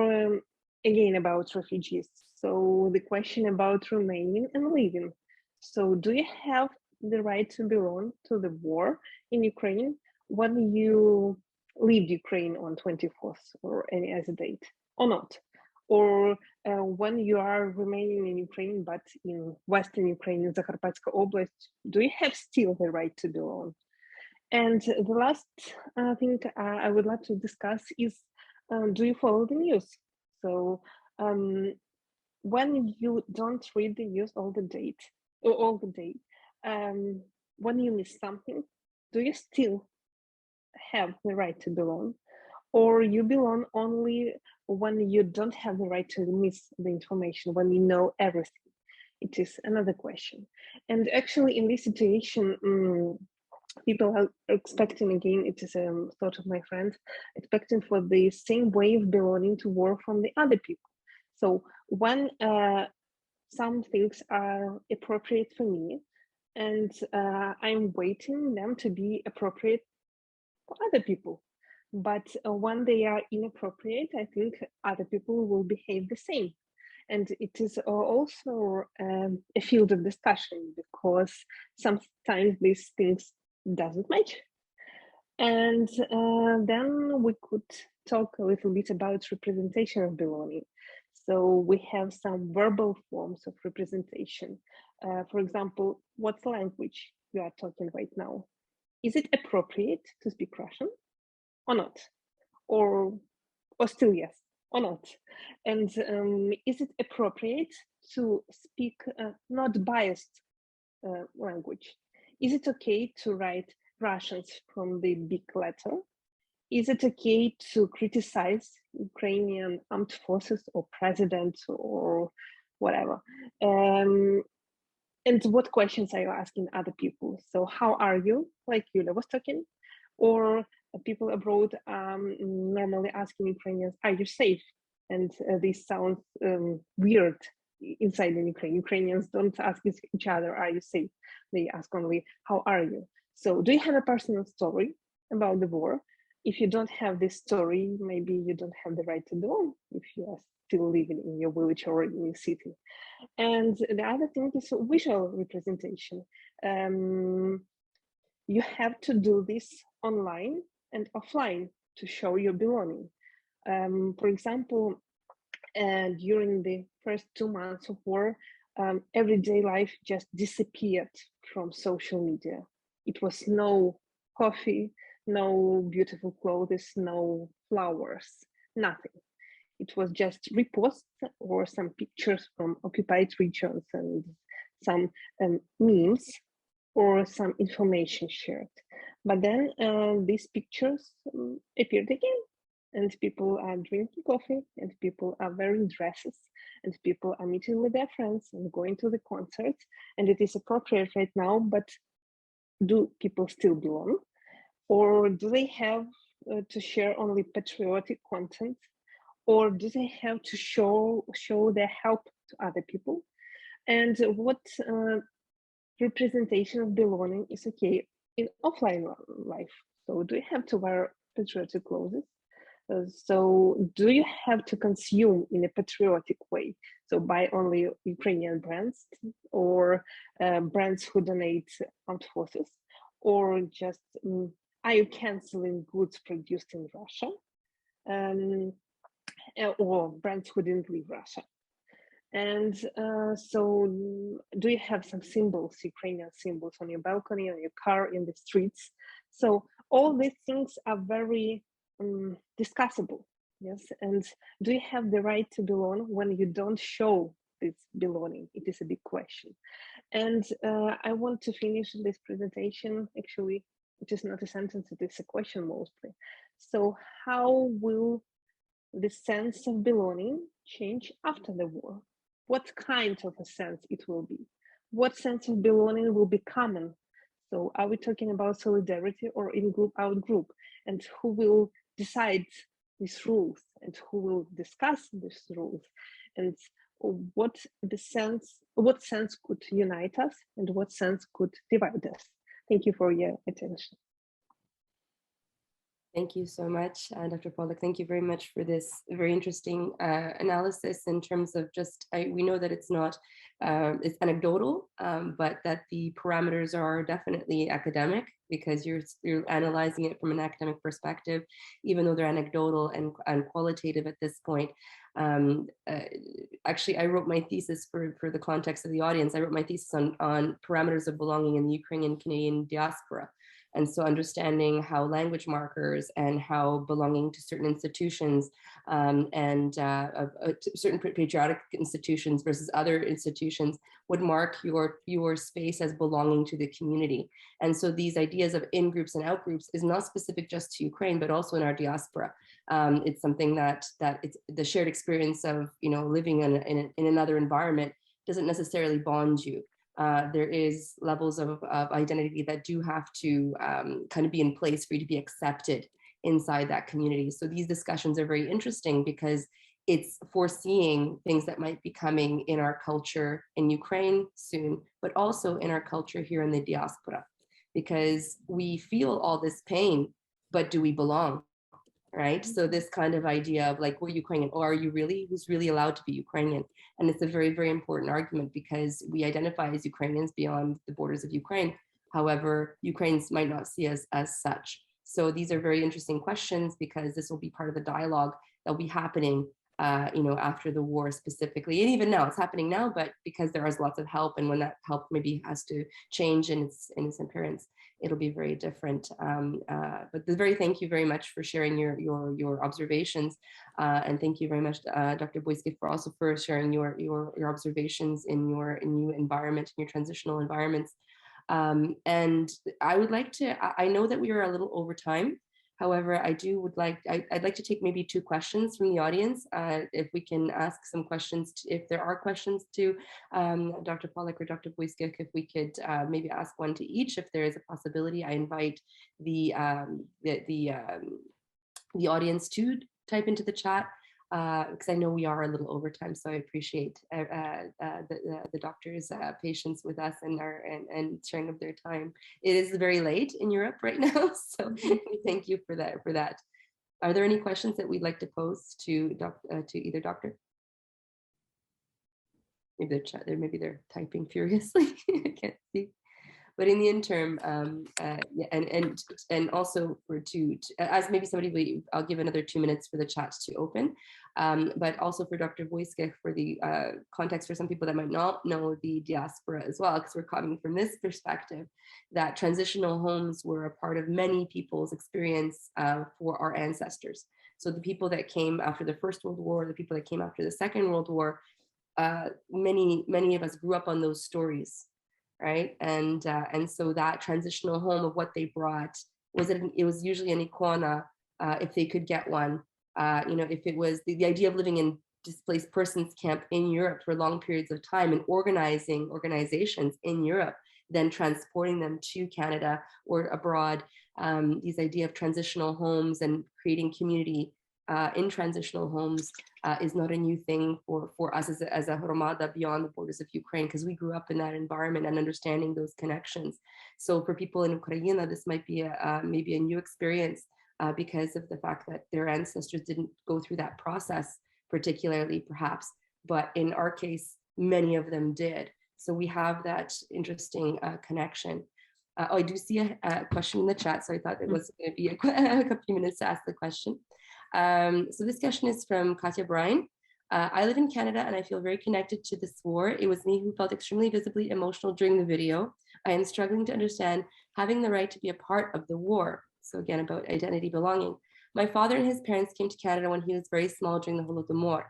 again, about refugees. So the question about remaining and leaving. So do you have the right to belong to the war in Ukraine when you leave Ukraine on 24th or any other date, or not? Or when you are remaining in Ukraine, but in Western Ukraine, in Zakarpatska Oblast, do you have still the right to belong? And the last thing I would like to discuss is, do you follow the news? So when you don't read the news all the day, when you miss something, do you still have the right to belong? Or you belong only when you don't have the right to miss the information, when you know everything? It is another question. And actually in this situation, people are expecting, again, it is a thought of my friend, expecting for the same way of belonging to war from the other people. So when some things are appropriate for me, and I'm waiting them to be appropriate for other people. But when they are inappropriate, I think other people will behave the same. And it is also a field of discussion, because sometimes these things doesn't match. And then we could talk a little bit about representation of belonging. So we have some verbal forms of representation. For example, what language you are talking right now? Is it appropriate to speak Russian or not? Or still yes or not? And is it appropriate to speak not biased language? Is it okay to write Russians from the big letter? Is it okay to criticize Ukrainian armed forces or president or whatever? And what questions are you asking other people? So how are you, like Yulia was talking? Or people abroad normally asking Ukrainians, are you safe? And this sounds weird inside in Ukraine. Ukrainians don't ask each other, are you safe? They ask only, how are you? So do you have a personal story about the war? If you don't have this story, maybe you don't have the right to belong if you are still living in your village or in your city. And the other thing is visual representation. You have to do this online and offline to show your belonging. For example, during the first 2 months of war, everyday life just disappeared from social media. It was no coffee, no beautiful clothes, no flowers, nothing. It was just reposts or some pictures from occupied regions and some memes or some information shared. But then these pictures appeared again, and people are drinking coffee, and people are wearing dresses, and people are meeting with their friends and going to the concerts, and it is appropriate right now. But do people still belong? Or do they have to share only patriotic content? Or do they have to show their help to other people? And what representation of belonging is okay in offline life? So do you have to wear patriotic clothes? So do you have to consume in a patriotic way? So buy only Ukrainian brands or brands who donate armed forces, or just are you canceling goods produced in Russia, or brands who didn't leave Russia? And so do you have some symbols, Ukrainian symbols on your balcony, on your car, in the streets? So all these things are very discussable, yes? And do you have the right to belong when you don't show this belonging? It is a big question. And I want to finish this presentation, actually, it is not a sentence, it is a question mostly. So how will the sense of belonging change after the war? What kind of a sense it will be? What sense of belonging will be common? So are we talking about solidarity or in group, out group? And who will decide these rules and who will discuss these rules? And what sense could unite us and what sense could divide us? Thank you for your attention. Thank you so much, Dr. Polek. Thank you very much for this very interesting analysis in terms of just, we know that it's not, it's anecdotal, but that the parameters are definitely academic because you're analyzing it from an academic perspective, even though they're anecdotal and qualitative at this point. Actually, I wrote my thesis for the context of the audience. I wrote my thesis on parameters of belonging in the Ukrainian Canadian diaspora. And so understanding how language markers and how belonging to certain institutions certain patriotic institutions versus other institutions would mark your space as belonging to the community. And so these ideas of in groups and out groups is not specific just to Ukraine, but also in our diaspora. It's something that it's the shared experience of living in another environment doesn't necessarily bond you. There is levels of identity that do have to kind of be in place for you to be accepted inside that community. So these discussions are very interesting because it's foreseeing things that might be coming in our culture in Ukraine soon, but also in our culture here in the diaspora, because we feel all this pain, but do we belong? Right? So this kind of idea of like, we're Ukrainian, or are you really? Who's really allowed to be Ukrainian? And it's a very, very important argument because we identify as Ukrainians beyond the borders of Ukraine. However, Ukrainians might not see us as such. So these are very interesting questions because this will be part of the dialogue that will be happening after the war specifically. And even now, it's happening now, but because there is lots of help, and when that help maybe has to change in its appearance, it'll be very different. But thank you very much for sharing your observations, and thank you very much, Dr. Buyskykh, for sharing your observations in your new environment, in your transitional environments. And I would like to. I know that we are a little over time. However, I'd like to take maybe 2 questions from the audience. If we can ask some questions, if there are questions to Dr. Polek or Dr. Buyskykh, if we could maybe ask one to each, if there is a possibility. I invite the audience to type into the chat because I know we are a little over time. So I appreciate the doctor's patience with us and sharing of their time. It is very late in Europe right now, so thank you for that. Are there any questions that we'd like to pose to either doctor? Maybe they're maybe they're typing furiously. I can't see. But in the interim, and also as maybe somebody, I'll give another 2 minutes for the chat to open. But also for Dr. Buyskykh, for the context for some people that might not know the diaspora as well, because we're coming from this perspective that transitional homes were a part of many people's experience for our ancestors. So the people that came after the First World War, the people that came after the Second World War, many of us grew up on those stories. Right, and so that transitional home of what they brought it was usually an icona if they could get one. If it was the idea of living in displaced persons camp in Europe for long periods of time and organizing organizations in Europe, then transporting them to Canada or abroad. These idea of transitional homes and creating community in transitional homes is not a new thing for us as a Hromada beyond the borders of Ukraine, because we grew up in that environment and understanding those connections. So for people in Ukraine, this might be maybe a new experience because of the fact that their ancestors didn't go through that process, particularly perhaps, but in our case, many of them did. So we have that interesting connection. Oh, I do see a question in the chat, so I thought it was going to be a couple minutes to ask the question. So this question is from Katya Bryan. I live in Canada and I feel very connected to this war. It was me who felt extremely visibly emotional during the video. I am struggling to understand having the right to be a part of the war. So again, about identity belonging. My father and his parents came to Canada when he was very small during the Holodomor.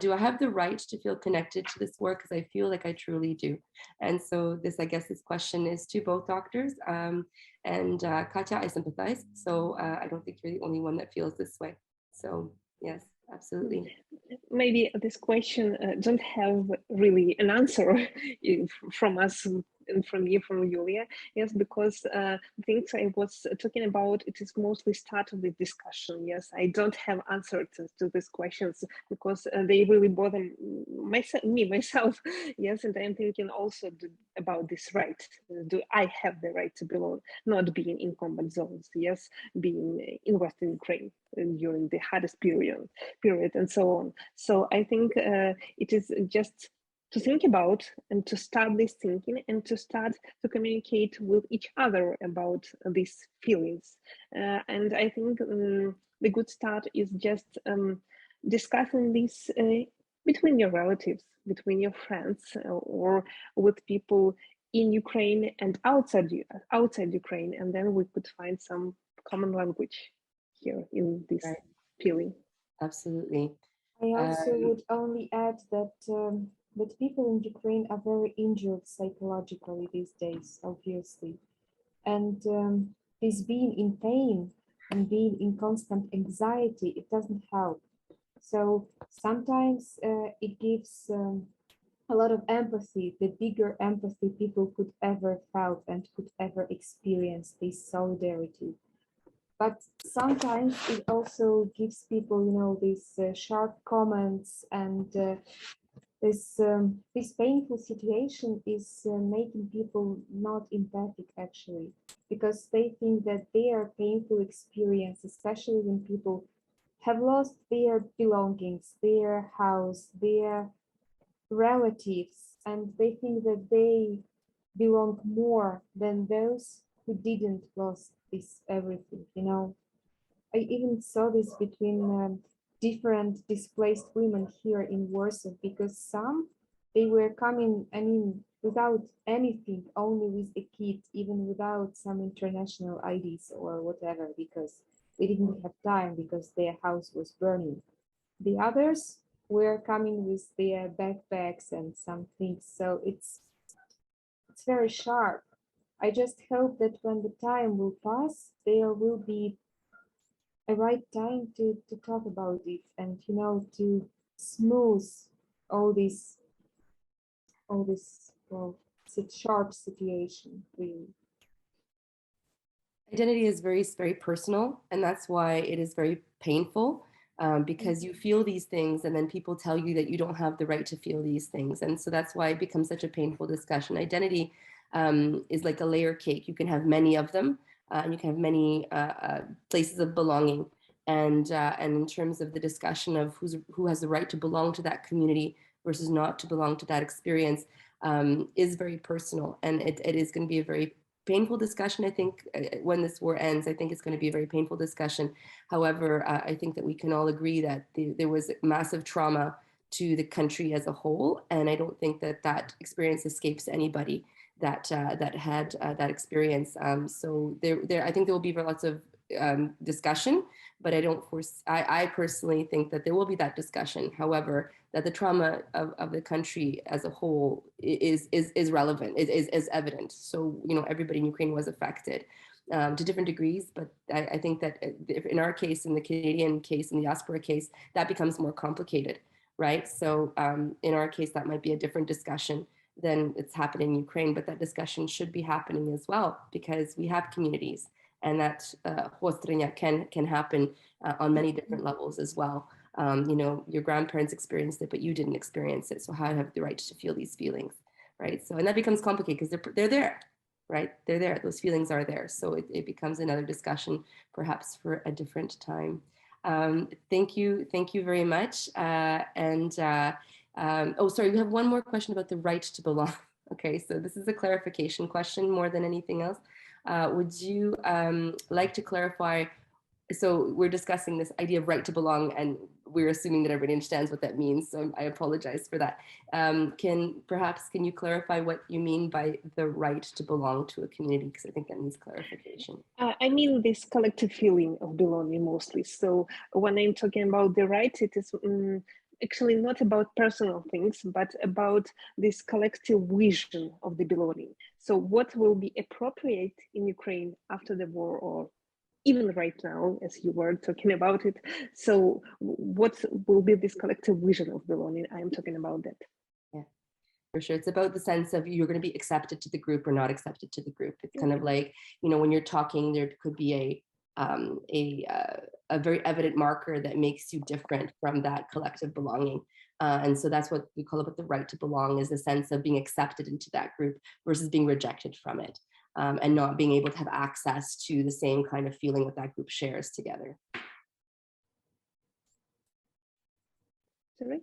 Do I have the right to feel connected to this war? Because I feel like I truly do. And so this, I guess, this question is to both doctors. Katya, I sympathize. So I don't think you're the only one that feels this way. So yes, absolutely. Maybe this question don't have really an answer from us and from you, from Yulia. Yes, because things I was talking about, it is mostly start of the discussion. Yes, I don't have answers to these questions because they really bother myself. Yes, and I'm thinking also about this right. Do I have the right to belong, not being in combat zones? Yes, being in Western Ukraine during the hardest period and so on. So I think it is just to think about and to start this thinking and to start to communicate with each other about these feelings. And I think the good start is just discussing this between your relatives, between your friends, or with people in Ukraine and outside Ukraine, and then we could find some common language here in this feeling. Absolutely. I also would only add that that people in Ukraine are very injured psychologically these days, obviously, and this being in pain and being in constant anxiety, it doesn't help. So sometimes it gives a lot of empathy, the bigger empathy people could ever felt and could ever experience, this solidarity. But sometimes it also gives people, you know, these sharp comments, and this painful situation is making people not empathic actually, because they think that their painful experience, especially when people have lost their belongings, their house, their relatives, and they think that they belong more than those who didn't lost this everything, you know. I even saw this between different displaced women here in Warsaw, because some, they were coming, I mean, without anything, only with a kit, even without some international IDs or whatever, because they didn't have time because their house was burning. The others were coming with their backpacks and some things. So it's very sharp. I just hope that when the time will pass, there will be a right time to talk about it, and you know, to smooth all this well, sharp situation really. Identity is very, very personal, and that's why it is very painful, because you feel these things and then people tell you that you don't have the right to feel these things. And so that's why it becomes such a painful discussion. Identity is like a layer cake. You can have many of them, and you can have many places of belonging. And in terms of the discussion of who has the right to belong to that community versus not to belong to that experience, is very personal. And it is going to be a very painful discussion. I think when this war ends, I think it's going to be a very painful discussion. However, I think that we can all agree that there was massive trauma to the country as a whole, and I don't think that that experience escapes anybody that that had that experience. So I think there will be lots of discussion, but I personally think that there will be that discussion. However, that the trauma of the country as a whole is relevant, is evident. So, you know, everybody in Ukraine was affected to different degrees, but I think that if in our case, in the Canadian case, in the diaspora case, that becomes more complicated, right? So in our case, that might be a different discussion than it's happening in Ukraine, but that discussion should be happening as well, because we have communities, and that can happen on many different levels as well. You know, your grandparents experienced it, but you didn't experience it. So how do you have the right to feel these feelings, right? So, and that becomes complicated because they're there, right? They're there. Those feelings are there. So it becomes another discussion, perhaps for a different time. Thank you very much. Oh, sorry, we have one more question about the right to belong. Okay, so this is a clarification question more than anything else. Would you like to clarify? So we're discussing this idea of right to belong, and we're assuming that everybody understands what that means. So I apologize for that. Can you clarify what you mean by the right to belong to a community? Because I think that needs clarification. I mean this collective feeling of belonging mostly. So when I'm talking about the right, it is actually not about personal things, but about this collective vision of the belonging. So what will be appropriate in Ukraine after the war, or even right now, as you were talking about it. So what will be this collective vision of belonging? I am talking about that. Yeah, for sure. It's about the sense of you're going to be accepted to the group or not accepted to the group. It's kind of like, when you're talking, there could be a very evident marker that makes you different from that collective belonging. And so that's what we call it the right to belong, is the sense of being accepted into that group versus being rejected from it. And not being able to have access to the same kind of feeling that that group shares together. Sorry?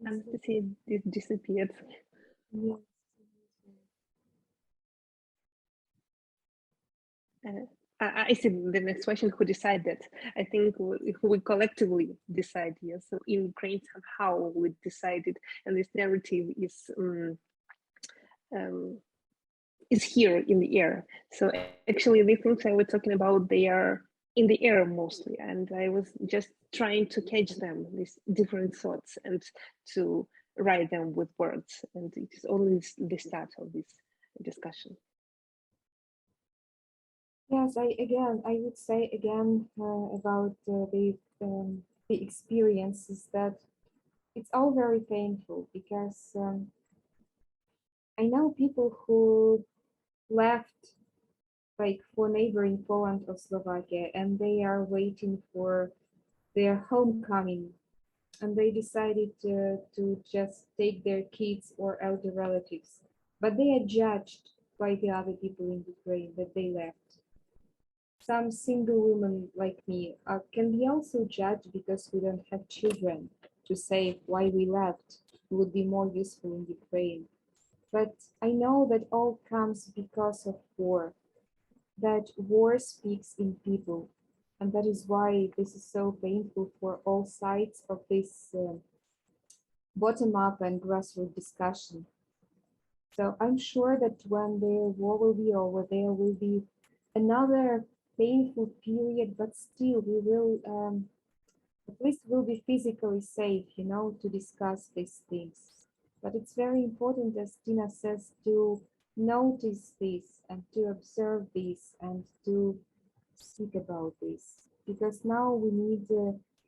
Anastasia disappeared. Yeah. I see the next question, who decide that? I think we collectively decide, yes. So in Ukraine, somehow we decided, and this narrative is here in the air. So actually the things I was talking about, they are in the air mostly. And I was just trying to catch them, these different thoughts, and to write them with words. And it is only the start of this discussion. Yes, I would say again about the experiences that it's all very painful, because I know people who left like for neighboring Poland or Slovakia, and they are waiting for their homecoming, and they decided to just take their kids or elder relatives, but they are judged by the other people in Ukraine that they left. Some single women like me can be also judged because we don't have children to say why we left. We would be more useful in Ukraine. But I know that all comes because of war, that war speaks in people. And that is why this is so painful for all sides of this bottom-up and grassroots discussion. So I'm sure that when the war will be over, there will be another painful period, but still we will, at least we'll be physically safe, to discuss these things. But it's very important, as Tina says, to notice this and to observe this and to speak about this, because now we need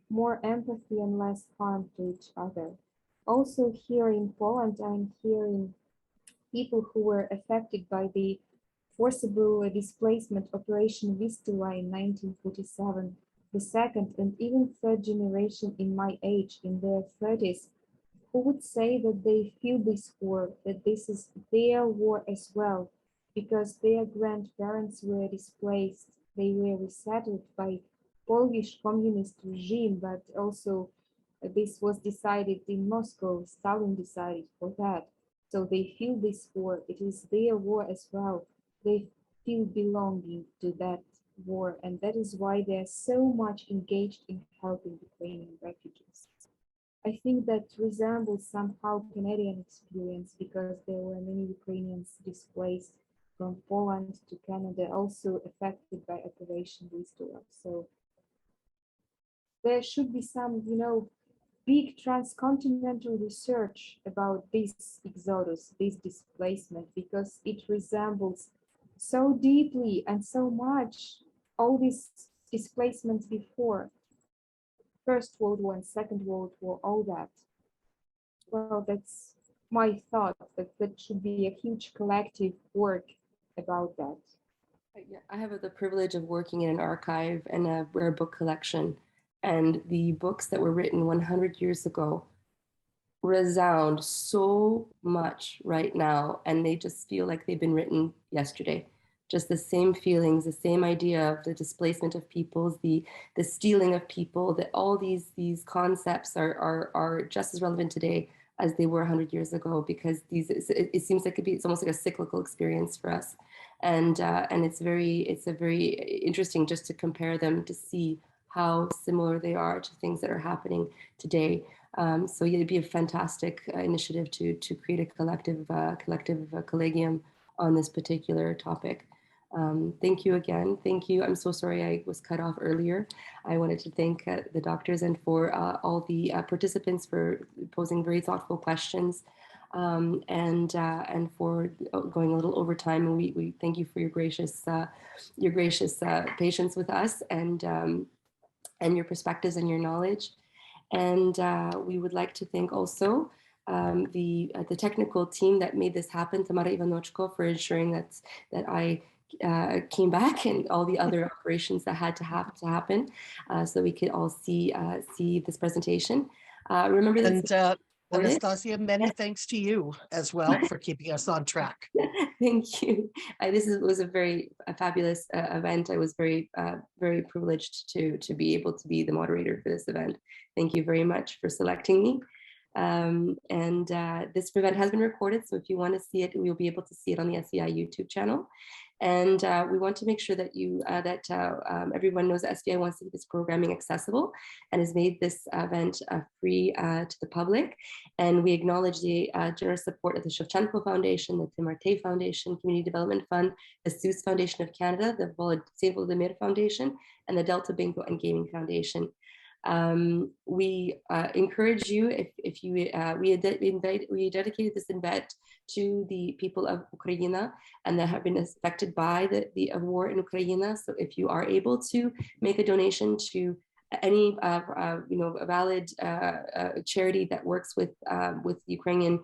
more empathy and less harm to each other. Also here in Poland, I'm hearing people who were affected by the forcible displacement operation Vistula in 1947, the second and even third generation in my age, in their 30s, who would say that they feel this war, that this is their war as well, because their grandparents were displaced, they were resettled by Polish communist regime, but also this was decided in Moscow, Stalin decided for that. So they feel this war, it is their war as well. They feel belonging to that war, and that is why they're so much engaged in helping Ukrainian refugees. I think that resembles somehow Canadian experience, because there were many Ukrainians displaced from Poland to Canada, also affected by Operation Vistula. So there should be some, big transcontinental research about this exodus, this displacement, because it resembles so deeply and so much all these displacements before. First World War and Second World War, all that. Well, that's my thought, that that should be a huge collective work about that. Yeah, I have the privilege of working in an archive and a rare book collection, and the books that were written 100 years ago resound so much right now, and they just feel like they've been written yesterday. Just the same feelings, the same idea of the displacement of peoples, the stealing of people, that all these concepts are just as relevant today as they were 100 years ago, because it seems like it's almost like a cyclical experience for us, and it's a very interesting just to compare them, to see how similar they are to things that are happening today. So yeah, it'd be a fantastic initiative to create a collective collegium on this particular topic. Thank you again. Thank you. I'm so sorry I was cut off earlier. I wanted to thank the doctors and for all the participants for posing very thoughtful questions, and for going a little over time. And we thank you for your gracious patience with us, and your perspectives and your knowledge. And we would like to thank also the technical team that made this happen, Tamara Ivanochko, for ensuring that I came back, and all the other operations that had to happen, so we could all see this presentation. Remember that. And Anastasia, many thanks to you as well for keeping us on track. Thank you. This was a fabulous event. I was very privileged to be able to be the moderator for this event. Thank you very much for selecting me. This event has been recorded, so if you want to see it, you'll be able to see it on the SEI YouTube channel. And we want to make sure that everyone knows that SEI wants to keep its programming accessible, and has made this event free to the public. And we acknowledge the generous support of the Shevchenko Foundation, the Tim Marte Foundation, Community Development Fund, the Seuss Foundation of Canada, the St. Vladimir Foundation, and the Delta Bingo and Gaming Foundation. We encourage you, if you we dedicated this event to the people of Ukraine and that have been affected by the war in Ukraine. So if you are able to make a donation to any a valid charity that works with Ukrainian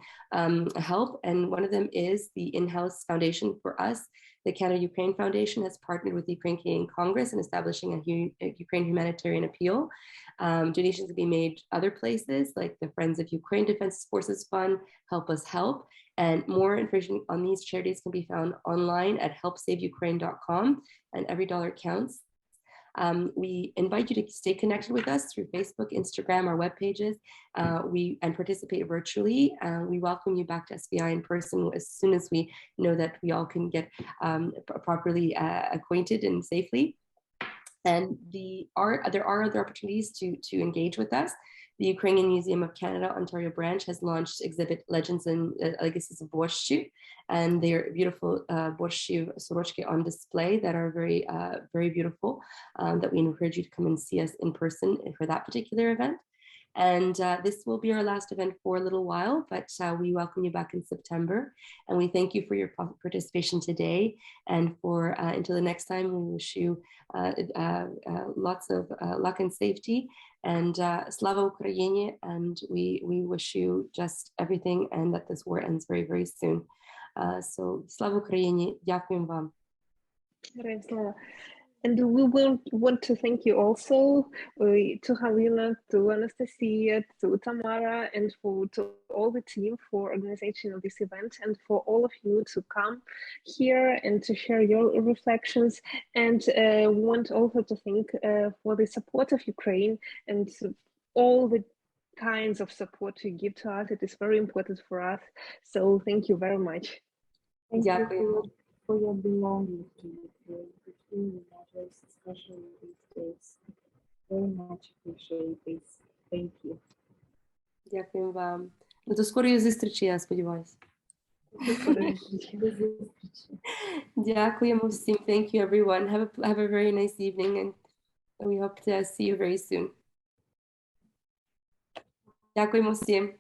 help, and one of them is the in-house foundation for us. The Canada-Ukraine Foundation has partnered with the Ukrainian Congress in establishing a Ukraine humanitarian appeal. Donations can be made other places, like the Friends of Ukraine Defense Forces Fund, Help Us Help, and more information on these charities can be found online at helpsaveukraine.com, and every dollar counts. We invite you to stay connected with us through Facebook, Instagram, our web pages, and participate virtually. We welcome you back to SBI in person as soon as we know that we all can get properly acquainted and safely. And there are other opportunities to engage with us. The Ukrainian Museum of Canada Ontario branch has launched exhibit Legends and Legacies of Buyskykh, and their beautiful Buyskykh sorochki on display that are very beautiful, that we encourage you to come and see us in person for that particular event. And this will be our last event for a little while, but we welcome you back in September. And we thank you for your participation today. And for until the next time, we wish you lots of luck and safety. And Slava Ukraini, and we wish you just everything, and that this war ends very, very soon. So Slava Ukraini, дякуємо вам. And we will want to thank you also to Halina, to Anastasia, to Tamara, and to all the team for organization of this event, and for all of you to come here and to share your reflections. And we want also to thank for the support of Ukraine and all the kinds of support you give to us. It is very important for us. So thank you very much. Thank you for your belonging to Ukraine. It really matters, especially these days. Very much appreciate this. Thank you. Дякую вам. До скорої зустрічі, я сподіваюся. Дякуємо всім. Thank you, everyone. Have a very nice evening, and we hope to see you very soon. Дякуємо всім.